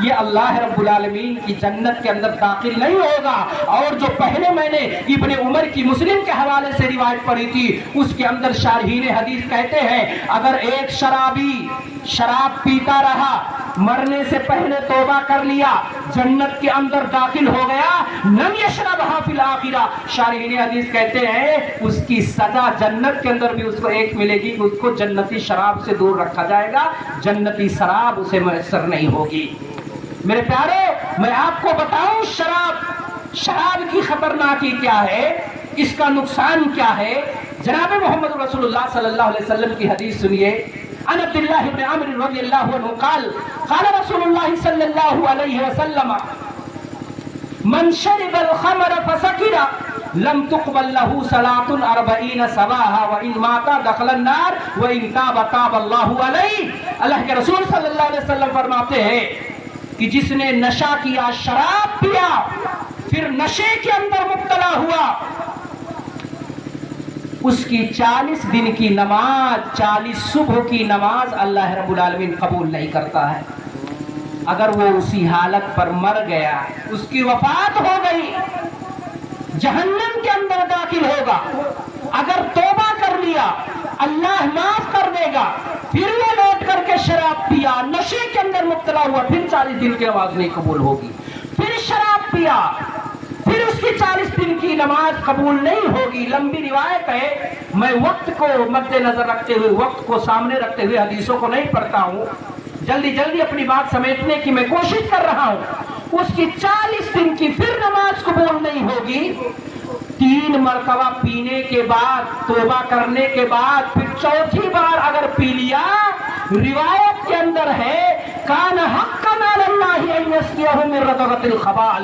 [SPEAKER 1] یہ اللہ رب العالمین کی جنت کے اندر داخل نہیں ہوگا۔ اور جو پہلے میں نے ابن عمر کی مسلم کے حوالے سے روایت پڑھی تھی، اس کے اندر شارحین حدیث کہتے ہیں اگر ایک شرابی شراب پیتا رہا، مرنے سے پہلے توبہ کر لیا، جنت کے اندر داخل ہو گیا، لم یشربھا فی الآخرہ، شارحین حدیث کہتے ہیں اس کی سزا جنت کے اندر بھی اس کو ایک ملے گی، اس کو جنتی شراب سے دور رکھا جائے گا، جنتی شراب اسے میسر نہیں ہوگی۔ میرے پیارے، میں آپ کو بتاؤں شراب کی خطرناکی کیا ہے، اس کا نقصان کیا ہے۔ جناب محمد رسول اللہ صلی اللہ علیہ وسلم کی حدیث سنیے، عن عبد اللہ بن عمرو رضی اللہ عنہ قال قال رسول اللہ صلی اللہ علیہ وسلم من شرب الخمر فسکر لم تقبل له صلاة 40 صباحا وإن مات دخل النار وإن تاب تاب اللہ علیہ۔ اللہ کے رسول صلی اللہ علیہ وسلم فرماتے ہیں کہ جس نے نشہ کیا، شراب پیا، پھر نشے کے اندر مبتلا ہوا، اس کی 40 دن کی نماز، 40 صبح کی نماز اللہ رب العالمین قبول نہیں کرتا ہے۔ اگر وہ اسی حالت پر مر گیا، اس کی وفات ہو گئی، جہنم کے اندر داخل ہوگا۔ اگر توبہ کر لیا اللہ معاف کر دے گا، پھر وہ لوٹ کر کے شراب پیا، نشے کے اندر مبتلا ہوا، پھر 40 دن کی نماز نہیں قبول ہوگی۔ پھر شراب پیا، پھر اس کی 40 دن کی نماز قبول نہیں ہوگی۔ لمبی روایت ہے، میں وقت کو مد نظر رکھتے ہوئے، وقت کو سامنے رکھتے ہوئے حدیثوں کو نہیں پڑھتا ہوں، جلدی اپنی بات سمیٹنے کی میں کوشش کر رہا ہوں۔ اس کی 40 دن کی پھر نماز قبول نہیں ہوگی۔ 3 مرتبہ پینے کے بعد، توبہ کرنے کے بعد، پھر چوتھی بار اگر پی لیا، روایت کے اندر ہے کان حقا علی اللہ ان یسقیہ من رضغۃ الخبال،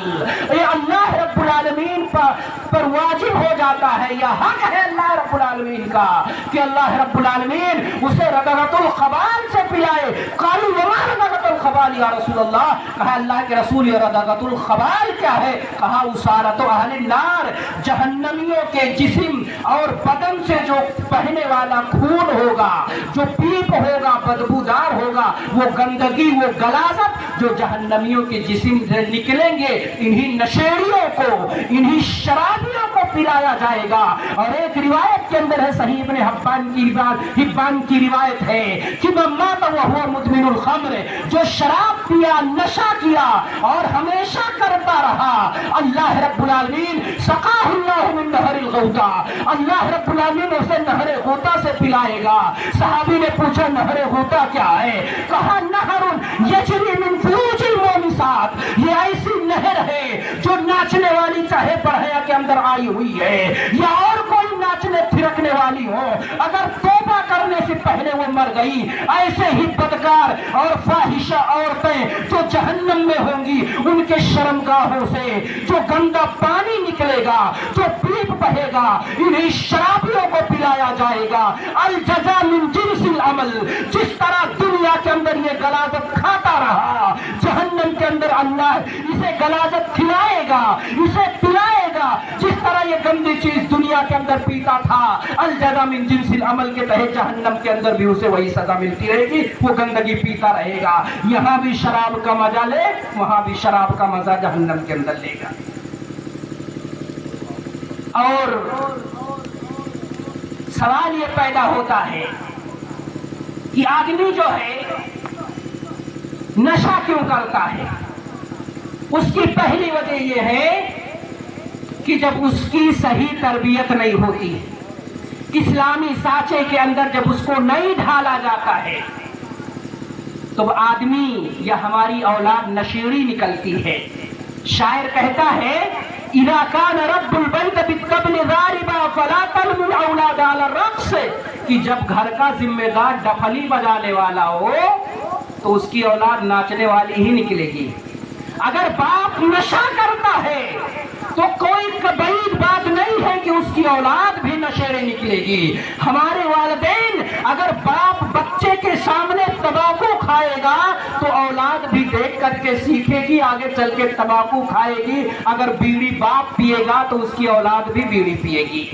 [SPEAKER 1] یہ اللہ رب العالمین پر واجب ہو جاتا ہے، یا حق ہے اللہ رب العالمین کا کہ اللہ رب العالمین اسے رضغۃ الخبال سے پلائے۔ قالوا وما رضغۃ الخبال یا رسول اللہ، کہا اللہ کے رسول یہ رضغۃ الخبال کیا ہے؟ کہا اسارۃ اہل النار، جہنمیوں کے جسم اور بدن سے جو بہنے والا خون ہوگا، جو پیپ ہوگا، بدبودار ہوگا، وہ گندگی، وہ غلاظت جو جہنمیوں کے جسم سے نکلیں گے، انہی نشیڑیوں کو، انہی شرابیوں کو پلایا جائے گا۔ اور ایک روایت کے اندر ہے، صحیح ابن حبان کی روایت ہے کہ من مات وهو مدمن الخمر، جو شراب پیا، نشہ کیا اور ہمیشہ کرتا رہا، اللہ رب العالمین سقاہ اللہ من نہر الغوطہ، اللہ رب العالمین اسے نہر غوطہ سے پلائے گا۔ صحابی نے پوچھا نہر غوطہ کیا ہے؟ کہا نہر یجری من فروج المومسات، یہ ایسی نہر ہے جو ناچنے والی چاہے بڑھیا کے اندر آئی ہوئی ہے، یا اور کوئی ناچنے تھرکنے والی ہو، اگر توبہ کرنے سے پہلے وہ مر گئی، ایسے ہی بدکار اور فاحشہ عورتیں جو جہنم میں ہوں گی، ان کے شرمگاہوں سے جو گندا پانی نکلے گا، جو پیپ بہے گا، انہیں شرابیوں کو پلایا جائے گا۔ الجزا من جنس العمل، جس طرح دنیا کے اندر یہ غلاظت کھاتا رہا، جہنم کے اندر اللہ اسے غلاظت کھلائے گا، اسے پلائے گا، جس طرح یہ گندی چیز دنیا کے اندر پیتا تھا۔ الجزا من جنس العمل کے تحت جہنم کے اندر بھی اسے وہی سزا ملتی رہے گی، وہ گندگی پیتا رہے گا۔ یہاں بھی شراب کا مزہ لے، وہاں بھی شراب کا مزہ جہنم کے اندر لے گا۔ اور سوال یہ پیدا ہوتا ہے کہ آدمی جو ہے نشہ کیوں کرتا ہے؟ اس کی پہلی وجہ یہ ہے کہ جب اس کی صحیح تربیت نہیں ہوتی، اسلامی سانچے کے اندر جب اس کو نہیں ڈھالا جاتا ہے، تو آدمی یا ہماری اولاد نشیڑی نکلتی ہے۔ شاعر کہتا ہے اذا كان رب البيت بالطبل ضاربا فلا تلم الاولاد على الرقص، کہ جب گھر کا ذمہ دار ڈفلی بجانے والا ہو تو اس کی اولاد ناچنے والی ہی نکلے گی۔ اگر باپ نشہ کرتا ہے تو کوئی بعید بات نہیں ہے کہ اس کی اولاد بھی نشیڑی نکلے گی۔ ہمارے والدین اگر باپ بچے کے سامنے تمباکو کھائے گا تو اولاد بھی دیکھ کر کے سیکھے گی، آگے چل کے تمباکو کھائے گی۔ اگر بیڑی باپ پیے گا تو اس کی اولاد بھی بیڑی پیے گی۔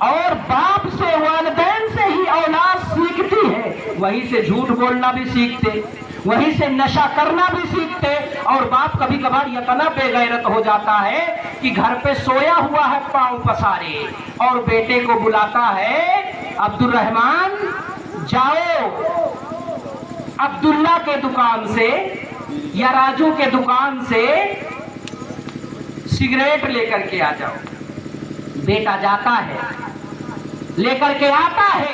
[SPEAKER 1] اور باپ سے، والدین سے ہی اولاد سیکھتی ہے، وہیں سے جھوٹ بولنا بھی سیکھتے، وہیں سے نشہ کرنا بھی سیکھتے۔ اور باپ کبھی کبھار اتنا بے غیرت ہو جاتا ہے کہ گھر پہ سویا ہوا ہے پاؤں پسارے، اور بیٹے کو بلاتا ہے عبد الرحمن جاؤ عبداللہ کے دکان سے یا راجو کے دکان سے سگریٹ لے کر کے آ جاؤ۔ بیٹا جاتا ہے، لے کر کے آتا ہے،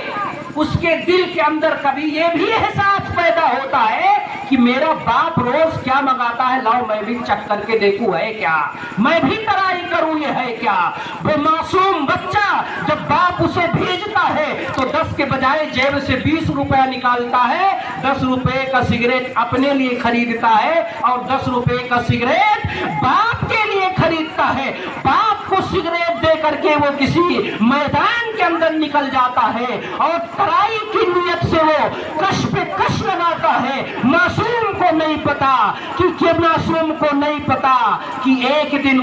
[SPEAKER 1] اس کے دل کے اندر کبھی یہ بھی احساس پیدا ہوتا ہے کہ میرا باپ روز کیا منگاتا ہے، لاؤ میں بھی چکھ کر کے دیکھوں ہے کیا، میں بھی ترائی کروں یہ ہے کیا۔ وہ معصوم بچہ جب باپ اسے بھیجتا ہے تو 10 کے بجائے جیب سے 20 روپے نکالتا ہے، 10 روپے کا سگریٹ اپنے لیے خریدتا ہے اور 10 روپے کا سگریٹ باپ کے لیے خریدتا ہے۔ باپ کو سگریٹ دے کر کے وہ کسی میدان کے اندر نکل جاتا ہے اور ترائی کی نیت سے وہ کش پہ کش لگاتا ہے، معصوم کو نہیں نہیں پتا کہ معصوم کو نہیں پتا کہ ایک دن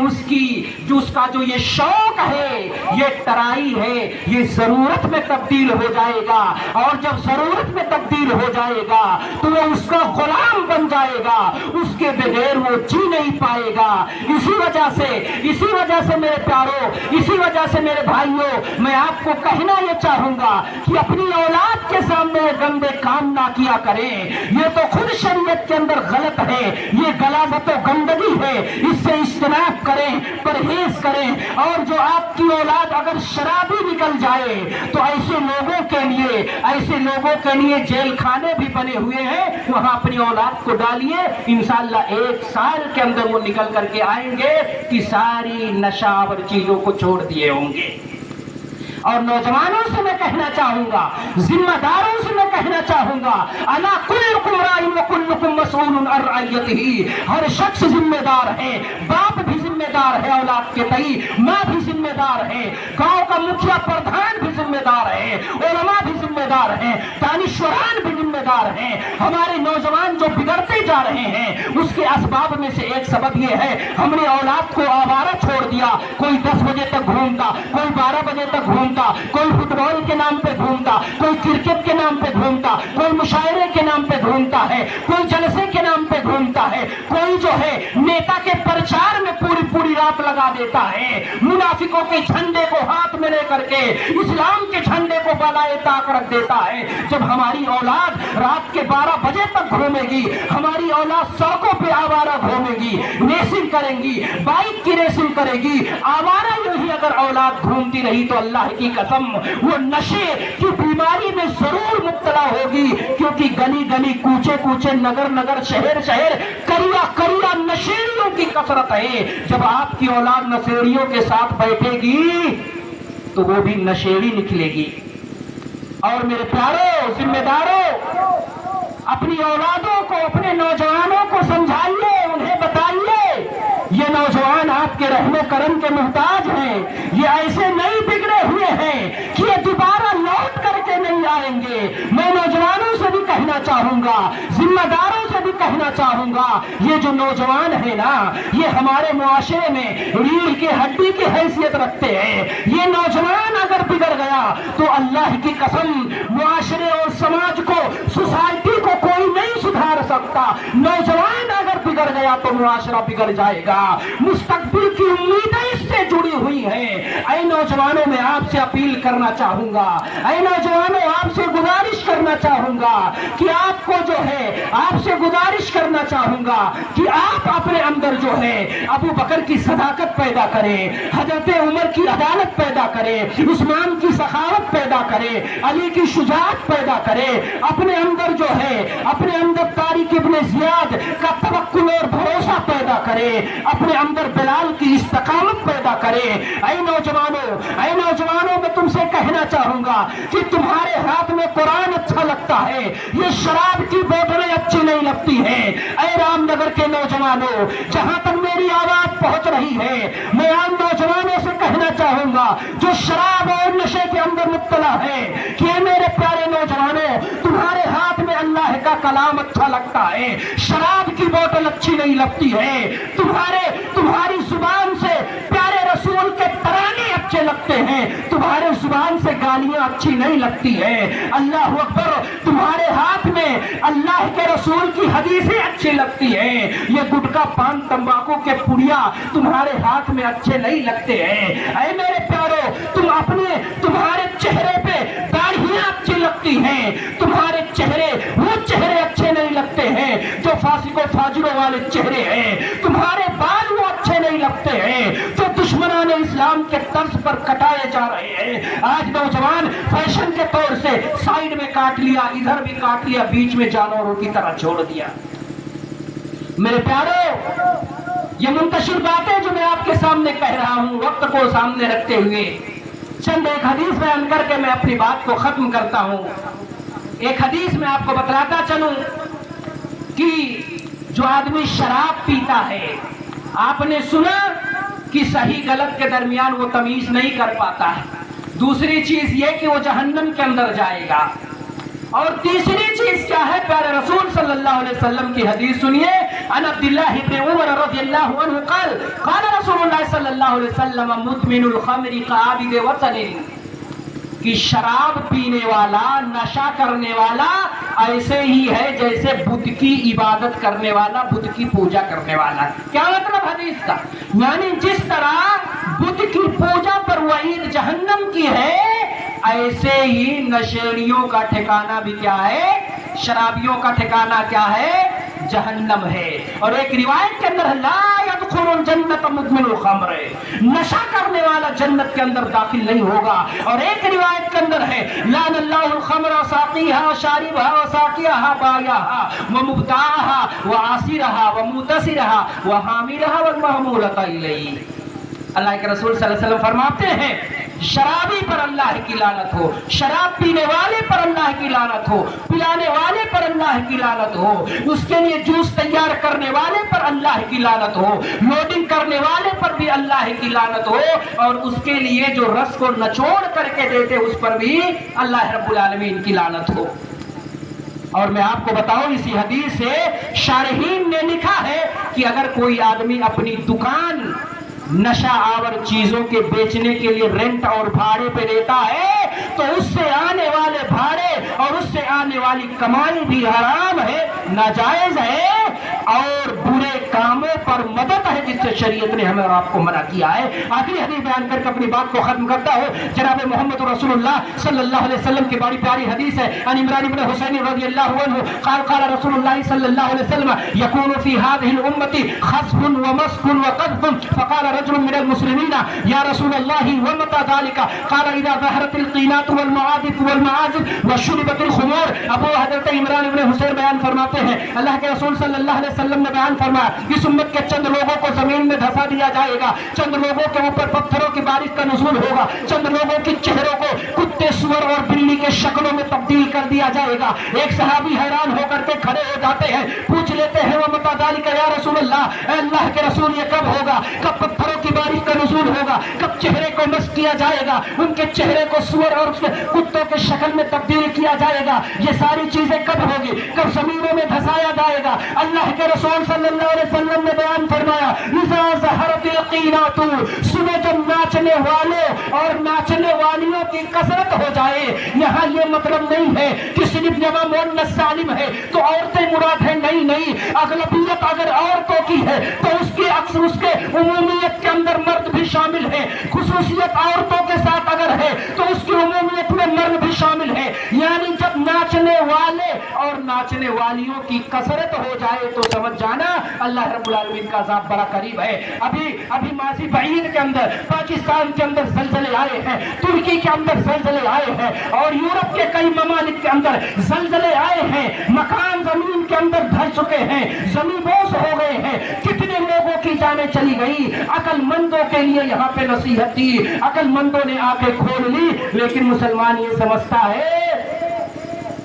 [SPEAKER 1] اس کا جو یہ شوق ہے، یہ ترائی ہے، یہ ضرورت میں تبدیل ہو جائے گا، اور جب ضرورت میں تبدیل ہو جائے گا تو وہ اس کا غلام بن جائے گا، اس کے بغیر وہ جی نہیں پائے گا۔ اسی وجہ سے میرے پیاروں، اسی وجہ سے میرے بھائیوں، میں آپ کو کہنا یہ چاہوں گا کہ اپنی اولاد کے سامنے گندے کام نہ کیا کریں، یہ تو خود شریعت کے اندر غلط ہے، یہ غلاظت و گندگی ہے، اس سے اجتناب کریں، پرہیز کریں۔ اور جو آپ کی اولاد اگر شرابی نکل جائے تو ایسے لوگوں کے لیے جیل خانے بھی بنے ہوئے ہیں، وہاں اپنی اولاد کو ڈالیے، انشاءاللہ 1 سال کے اندر وہ نکل کر کے آئیں گے کہ ساری نشاور چیزوں کو چھوڑ دیے ہوں گے۔ اور نوجوانوں سے میں کہنا چاہوں گا، ذمہ داروں سے میں کہنا چاہوں گا، الا کلکم راع وکلکم مسئول عن رعیتہ، ہر شخص ذمہ دار ہے، باپ بھی ذمہ دار ہے اولاد کے تئیں، ماں بھی ذمہ دار ہے، گاؤں کا مکھیا پردھان بھی ذمہ دار ہے، علماء بھی ذمہ دار ہیں، دانشوران بھی ذمہ دار ہیں۔ ہمارے نوجوان جو بگڑتے جا رہے ہیں اس کے اسباب میں سے ایک سبب یہ ہے، ہم نے اولاد کو آوارہ چھوڑ دیا، کوئی 10 بجے تک گھومتا، کوئی 12 بجے تک گھومتا، کوئی فٹ بال کے نام پہ گھومتا، کوئی کرکٹ کے نام پہ گھومتا، کوئی مشاعرے کے نام پہ گھومتا ہے، کوئی جلسے کے نام پہ گھومتا ہے، کوئی جو ہے نیتا کے پرچار میں پوری رات لگا دیتا ہے، منافقوں کے جھنڈے کو ہاتھ میں لے کر کے اسلام کے جھنڈے کو بالائے طاق رکھ دیتا ہے۔ جب ہماری اولاد رات کے 12 بجے تک گھومے گی، ہماری اولاد سڑکوں پہ آوارہ گھومے گی، ریسنگ کریں گی، بائک کی ریسنگ کرے گی، آوارہ یوں ہی اگر اولاد گھومتی رہی تو اللہ کی قسم وہ نشے کی بیماری میں ضرور مبتلا ہوگی، کیونکہ گلی گلی، کوچے کوچے، نگر نگر، شہر شہر، کریا کریا نشیڑیوں کی کثرت ہے۔ جب آپ کی اولاد نشیڑیوں کے ساتھ بیٹھے گی تو وہ بھی نشیڑی نکلے گی۔ اور میرے پیاروں، ذمہ داروں، اپنی اولادوں کو، اپنے نوجوانوں کو سمجھائیے، انہیں بتائیے یہ نوجوان آپ کے رحم و کرم کے محتاج ہیں، یہ ایسے نہیں بگڑے ہوئے ہیں کہ یہ دوبارہ لوٹ کر کے نہیں آئیں گے۔ میں نوجوانوں سے بھی کہنا چاہوں گا، ذمہ داروں سے بھی کہنا چاہوں گا، یہ جو نوجوان ہے نا، یہ ہمارے معاشرے میں ریڑھ کی ہڈی کی حیثیت رکھتے ہیں۔ یہ نوجوان اگر بگڑ گیا تو اللہ کی قسم معاشرے اور سماج کو، سوسائٹی کو کوئی نہیں سدھار سکتا۔ نوجوان اگر بگڑ گیا تو معاشرہ بگڑ جائے گا۔ مستقبل کی امیدیں اس سے جڑی ہوئی ہیں۔ اے نوجوانوں، میں آپ سے اپیل کرنا چاہوں گا، اے نوجوانوں، آپ سے گزارش کرنا چاہوں گا کہ آپ کو جو ہے، آپ سے گزارش کرنا چاہوں گا کہ آپ اپنے اندر جو ہے ابو بکر کی صداقت پیدا کریں، حضرت عمر کی عدالت پیدا کریں، عثمان کی سخاوت پیدا کریں، علی کی شجاعت پیدا کریں، اپنے اندر جو ہے، اپنے اندر طارق ابن زیاد کا توکل اور بھروسہ پیدا کریں، اپنے اندر بلال کی استقامت پیدا کریں۔ اے نوجوانوں، میں تم سے کہنا چاہوں گا کہ تمہارے ہاتھ میں قرآن اچھا لگتا ہے، یہ شراب کی بوتلیں اچھی نہیں لگتی ہیں۔ اے رام نگر کے نوجوانوں، جہاں تک میری آواز پہنچ رہی ہے، میں عام نوجوانوں سے کہنا چاہوں گا جو شراب اور نشے کے اندر مبتلا ہے کہ اے میرے پیارے نوجوانوں، تمہارے ہاتھ میں اللہ کا کلام اچھا لگتا ہے، شراب کی بوتل اچھی نہیں لگتی ہے، تمہاری زبان سے پیارے رسول کے ترانے اچھے لگتے ہیں، تمہارے زبان سے گالیاں اچھی نہیں لگتی ہیں۔ اللہ اکبر، تمہارے ہاتھ میں اللہ کے رسول کی حدیثیں اچھی لگتی ہیں، یہ گٹکا، پان، تمباکو کے پڑیا تمہارے ہاتھ میں اچھے نہیں لگتے ہیں۔ اے میرے پیاروں، تمہارے چہرے پہ داڑھیاں اچھی لگتی ہیں، تمہارے وہ چہرے اچھے نہیں لگتے ہیں جو فاسق و فاجروں والے چہرے ہیں، تمہارے بال وہ اچھے نہیں لگتے ہیں جو دشمنان اسلام کے طرز پر کٹائے جا رہے ہیں۔ آج نوجوان فیشن کے طور سے سائیڈ میں کاٹ لیا، ادھر بھی کاٹ لیا، بیچ میں جانوروں کی طرح چھوڑ دیا۔ میرے پیاروں، یہ منتشر باتیں جو میں آپ کے سامنے کہہ رہا ہوں، وقت کو سامنے رکھتے ہوئے چند ایک حدیث بیان کر کے میں اپنی بات کو ختم کرتا ہوں۔ ایک حدیث میں آپ کو بتلاتا چلوں کہ جو آدمی شراب پیتا ہے، آپ نے سنا کہ صحیح غلط کے درمیان وہ تمیز نہیں کر پاتا ہے۔ دوسری چیز یہ کہ وہ جہنم کے اندر جائے گا، اور تیسری چیز کیا ہے؟ پیارے رسول صلی اللہ علیہ وسلم کی حدیث سنیے، عن عبداللہ ابن عمر رضی اللہ عنہ قال قال رسول اللہ صلی اللہ علیہ وسلم مدمن الخمر کعابد وطن، کہ شراب پینے والا، نشہ کرنے والا ایسے ہی ہے جیسے بت کی عبادت کرنے والا، بت کی پوجا کرنے والا۔ کیا مطلب حدیث کا؟ یعنی جس طرح بت کی پوجا پر وعید جہنم کی ہے، ایسے ہی نشیڑیوں کا ٹھکانہ بھی کیا ہے؟ شرابیوں کا ٹھکانہ کیا ہے؟ جہنم ہے۔ اور ایک روایت کے اندر لا يدخل الجنت مدمن الخمر، نشہ کرنے والا جنت کے اندر داخل نہیں ہوگا۔ اور ایک روایت کے اندر ہے لعن اللہ الخمر وساقیها وشاربها وساقیها بایعها ومبتاعها وعاصرها وموتسرها وحاملها والمحمولة الیہ۔ اللہ کے رسول صلی اللہ علیہ وسلم فرماتے ہیں شرابی پر اللہ کی لعنت ہو، شراب پینے والے پر اللہ کی لعنت ہو، پلانے والے پر اللہ کی لعنت ہو، اس کے لیے جوس تیار کرنے والے پر اللہ کی لعنت ہو، لوڈنگ کرنے والے پر بھی اللہ کی لعنت ہو، اور اس کے لیے جو رس کو نچوڑ کر کے دیتے اس پر بھی اللہ رب العالمین کی لعنت ہو۔ اور میں آپ کو بتاؤں اسی حدیث سے شارحین نے لکھا ہے کہ اگر کوئی آدمی اپنی دکان نشہ آور چیزوں کے بیچنے کے لیے رینٹ اور بھاڑے پہ دیتا ہے تو اس سے آنے والے بھاڑے اور اس سے آنے والی کمائی بھی حرام ہے، ناجائز ہے، اور برے کاموں پر مدد ہے جس سے شریعت نے ہمیں اور آپ کو منع کیا ہے۔ آخری حدیث بیان کر کے اپنی بات کو ختم کرتا ہوں۔ جناب محمد رسول اللہ صلی اللہ علیہ وسلم کی بڑی پیاری حدیث ہے، عن عمران بن حسین رضی اللہ عنہ قال قال رسول اللہ صلی اللہ علیہ وسلم یکون فی هذه الامة خسف ومسخ وقذف فقال رجل من المسلمين یا رسول اللہ ومتى ذلك قال اذا ظهرت القینات والمعازف والمعازف وشربت الخمور۔ ابو حضرت عمران بن حسین بیان فرماتے ہیں اللہ کے رسول صلی اللہ علیہ وسلم نے بیان فرمایا اس امت کے چند لوگوں کو زمین میں دھسا دیا جائے گا، چند لوگوں کے اوپر پتھروں کی بارش کا نزول ہوگا، چند لوگوں کے چہروں کو کتے، سور اور بلی کے شکلوں میں تبدیل کر دیا جائے گا۔ ایک صحابی حیران ہو کر کے کھڑے ہو جاتے ہیں، پوچھ لیتے ہیں ومتى ذلك یا رسول اللہ، اے اللہ کے رسول یہ کب ہوگا؟ کب پتھروں کی بارش کا نزول ہوگا؟ کب چہرے کو مس کیا جائے گا؟ ان کے چہرے کو سور اور کتوں کے شکل میں تبدیل کیا جائے گا؟ یہ ساری چیزیں کب ہوگی؟ کب زمینوں میں دھسایا جائے گا؟ اللہ کے رسول صلی اللہ علیہ وسلم نے بیان فرمایا اذا ظہرت القینات، صبح جب ناچنے والوں اور ناچنے والیوں کی کثرت ہو جائے۔ یہاں یہ مطلب نہیں ہے کہ صرف جمع مؤنث سالم ہے تو عورتیں مراد ہیں، نہیں، اغلبیت اگر عورتوں کی ہے تو اس کے اکثر اس کے عمومیت کے اندر مرد بھی شامل ہے، خصوصیت عورتوں کے ساتھ اگر ہے تو اس کی عمومیت میں مرد بھی شامل ہے۔ یعنی جب ناچنے والے اور ناچنے والیوں کی کثرت ہو جائے تو سمجھ جانا اللہ رب العالمین کا عذاب بڑا قریب ہے۔ ابھی ماضی بعید کے اندر پاکستان کے اندر زلزلے آئے ہیں، ترکی کے اندر زلزلے آئے ہیں، اور یورپ کے کئی ممالک کے اندر زلزلے آئے ہیں، مکان زمین کے اندر دھس چکے ہیں، زمین بوس ہو گئے ہیں، کتنے لوگوں کی جانیں چلی گئی۔ عقل مندوں کے لیے یہاں پہ نصیحت تھی، عقل مندوں نے آنکھیں کھول لی، لیکن مسلمان یہ سمجھتا ہے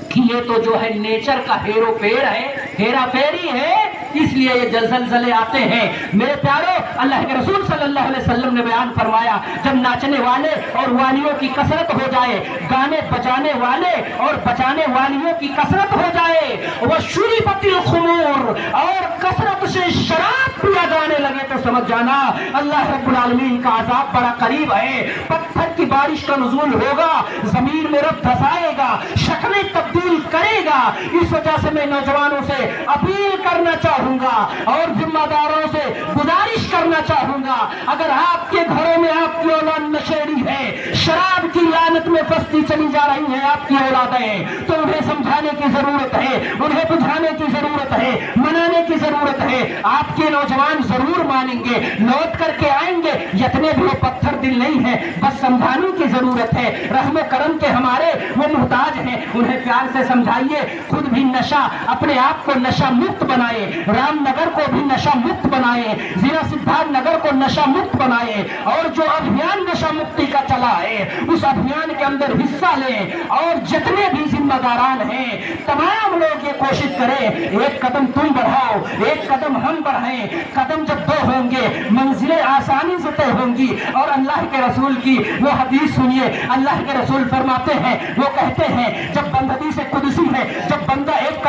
[SPEAKER 1] کہ یہ تو جو ہے نیچر کا ہیرو پھیر ہے، ہیرا پھیری ہے، اس لیے یہ زلزلے آتے ہیں۔ میرے پیارو، اللہ کے رسول صلی اللہ علیہ وسلم نے بیان فرمایا جب ناچنے والے اور والیوں کی کثرت ہو جائے، گانے بجانے والے اور بجانے والیوں کی کثرت ہو جائے، وشربت الخمور، اور کثرت سے شراب پیا جانے لگے تو سمجھ جانا اللہ رب العالمین کا عذاب بڑا قریب ہے۔ پتھر کی بارش کا نزول ہوگا، زمین میں رب دھسائے گا، شکلیں تبدیل کرے گا۔ اس وجہ سے میں نوجوانوں سے اپیل کرنا چاہوں گا اور ذمہ داروں سے گزارش کرنا چاہوں گا، اگر آپ کے گھروں میں آپ کی اولاد نشیڑی ہے، شراب کی لعنت میں پھنستی چلی جا رہی ہیں آپ کی اولادیں، تو انہیں سمجھانے کی ضرورت ہے، انہیں بجھانے کی ضرورت ہے، منانے کی ضرورت ہے۔ آپ کے نوجوان ضرور مانیں گے، لوٹ کر کے آئیں گے، یتنے بھی وہ پتھر دل نہیں ہے، بس سمجھانے کی ضرورت ہے۔ رحم و کرم کے ہمارے وہ محتاج ہیں، انہیں پیار سے سمجھائیے، خود بھی نشہ، اپنے آپ کو نشہ مکت بنائے، رام نگر کو بھی نشہ مکت بنائے، ضلع سدھارتھ نگر کو نشہ مکت بنائے، اور جو ابھیان نشہ مکتی کا چلا ہے اس ابھیان کے اندر حصہ لیں، اور جتنے بھی ذمہ داران ہیں تمام لوگ یہ کوشش کریں، ایک قدم تم بڑھاؤ، ایک قدم ہم بڑھائیں، قدم جب دو ہوں گے منزلیں آسانی سے طے ہوں گی۔ اور اللہ کے رسول کی وہ حدیث سنیے، اللہ کے رسول فرماتے ہیں، وہ کہتے ہیں جب حدیث قدسی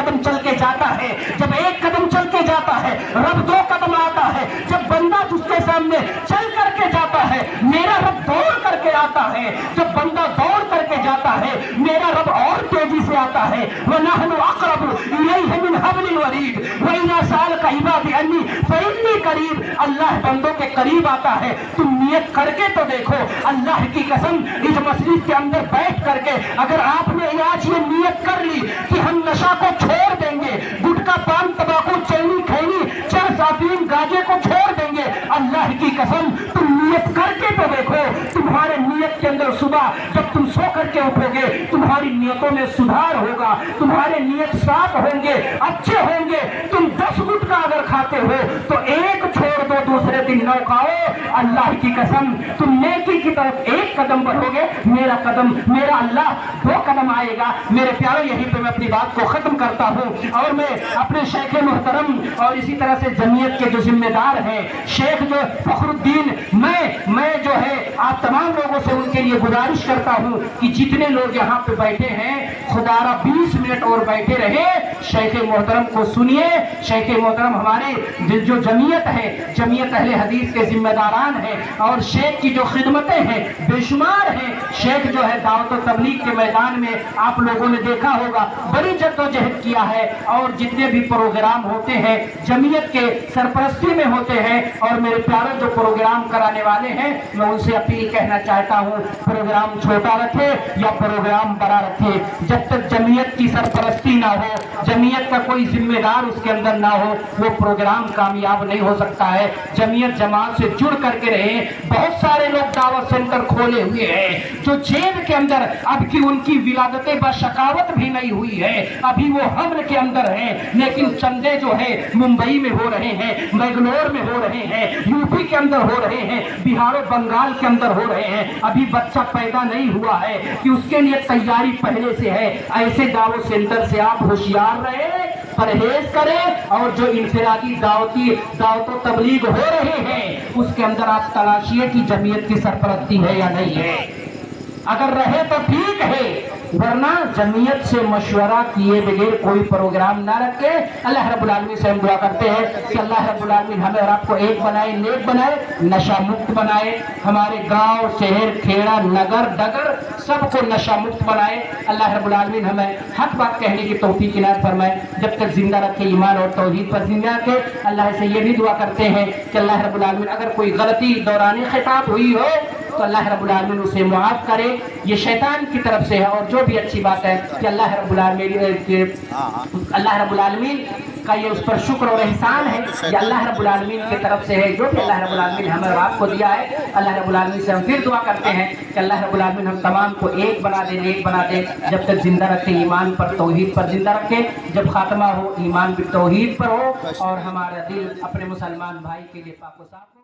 [SPEAKER 1] قدم چل کے جاتا ہے، جب ایک قدم چل کے جاتا ہے رب دو قدم آتا ہے، جب بندہ تجھ کے سامنے چل کر کے جاتا ہے میرا رب دوڑ کر کے آتا ہے، جب بندہ دوڑ کر کے جاتا ہے میرا رب اور تیزی سے آتا ہے۔ وَنَحْنُ أَقْرَبُ إِلَيْهِ مِنْ حَبْلِ الْوَرِيدِ وَإِذَا سَأَلَكَ عِبَادِي عَنِّي فَإِنِّي قَرِيبٌ۔ اللہ بندوں کے قریب آتا ہے، تم نیت کر کے تو دیکھو، اللہ کی قسم اس مسجد کے اندر بیٹھ کر کے اگر آپ نے آج یہ نیت کر لی کہ ہم نشہ کو چھوڑ دیں گے، گٹکا پان تمباکو چینی کھینی چرس افیم گاجے کو چھوڑ دیں گے، اللہ کی قسم تم نیت کر کے تو دیکھو، تمہارے نیت کے اندر صبح جب تم سو کر کے اٹھو گے تمہاری نیتوں میں سدھار ہوگا، تمہارے نیت صاف ہوں گے، اچھے ہوں گے۔ تم 10 گٹکا اگر کھاتے ہو تو ایک چھوڑ دو، دوسرے دن 9 کھاؤ، اللہ کی قسم تم نیکی کی طرف ایک قدم بڑھو گے، میرا اللہ 2 قدم آئے گا۔ میرے پیارو یہیں پہ میں اپنی بات کو ختم کرتا ہوں، اور میں اپنے شیخ محترم اور اسی طرح سے جمعیت کے جو ذمہ دار ہیں شیخ جو فخر الدین، میں جو ہے آپ تمام لوگوں سے ان کے لیے گزارش کرتا ہوں کہ جتنے لوگ یہاں پہ بیٹھے ہیں خدا را 20 منٹ اور بیٹھے رہے، شیخ محترم کو سنیے۔ شیخ محترم ہمارے جو جمعیت ہے، جمعیت اہل حدیث کے ذمہ داران ہیں، اور شیخ کی جو خدمتیں ہیں بے شمار ہیں۔ شیخ جو ہے دعوت و تبلیغ کے میدان میں آپ لوگوں نے دیکھا ہوگا بڑی جدوجہد کیا ہے، اور جتنے بھی پروگرام ہوتے ہیں جمعیت کے سرپرستی میں ہوتے ہیں، اور میرے پیارے جو پروگرام کرانے والے ہیں میں ان سے اپیل کہنا چاہتا ہوں پروگرام چھوٹا رکھے یا پروگرام بڑا رکھے، جب تک جمعیت کی سرپرستی نہ ہو، جمعیت کا کوئی ذمہ دار اس کے اندر نہ ہو، وہ پروگرام کامیاب نہیں ہو سکتا ہے۔ جمعیت جماعت سے جڑ کر کے رہے۔ بہت سارے لوگ دعوت سینٹر کھولے ہوئے ہیں جو جیب کے اندر اب کی ان کی ولادت بشقاوت بھی نہیں ہوئی ہے، ابھی وہ حمل کے اندر ہیں، لیکن چندے جو ہے ممبئی میں ہو رہے ہیں، بنگلور میں ہو رہے ہیں، یو پی کے اندر ہو رہے ہیں، بہار و بنگال کے اندر ہو رہے ہیں، ابھی بچہ پیدا نہیں ہوا ہے کہ اس کے لیے تیاری پہلے سے ہے۔ ایسے دعوت سینٹر سے آپ ہوشیار رہے، پرہیز کریں، اور جو انفرادی دعوت و تبلیغ ہو رہے ہیں اس کے اندر آپ تلاشیے کہ جمعیت کی سرپرستی ہے یا نہیں ہے۔ اگر رہے تو ٹھیک ہے، ورنہ جمعیت سے مشورہ کیے بغیر کوئی پروگرام نہ رکھے۔ اللہ رب العالمین سے ہم دعا کرتے ہیں کہ اللہ رب العالمین ہمیں اور آپ کو ایک بنائے، نیک بنائے، نشہ مکت بنائے، ہمارے گاؤں شہر کھیڑا نگر ڈگر سب کو نشہ مکت بنائے۔ اللہ رب العالمین ہمیں حق بات کہنے کی توفیق عنایت فرمائے، جب تک زندہ رکھے ایمان اور توحید پر زندہ رکھے۔ اللہ سے یہ بھی دعا کرتے ہیں کہ اللہ رب العالمین اگر کوئی غلطی دوران خطاب ہوئی ہو تو اللہ رب العالمین اسے معاف کرے، یہ شیطان کی طرف سے ہے، اور جو بھی اچھی بات ہے کہ اللہ رب العالمین کا یہ اس پر شکر اور احسان ہے، یہ اللہ رب العالمین کی طرف سے ہے، جو بھی اللہ رب العالمین ہمیں اور آپ کو دیا ہے۔ اللہ رب العالمین سے ہم پھر دعا کرتے ہیں کہ اللہ رب العالمین ہم تمام کو ایک بنا دے، نیک بنا دے، جب تک زندہ رکھے ایمان پر توحید پر زندہ رکھے، جب خاتمہ ہو ایمان بھی توحید پر ہو، اور ہمارا دل اپنے مسلمان بھائی کے لیے پاک و صاف ہو۔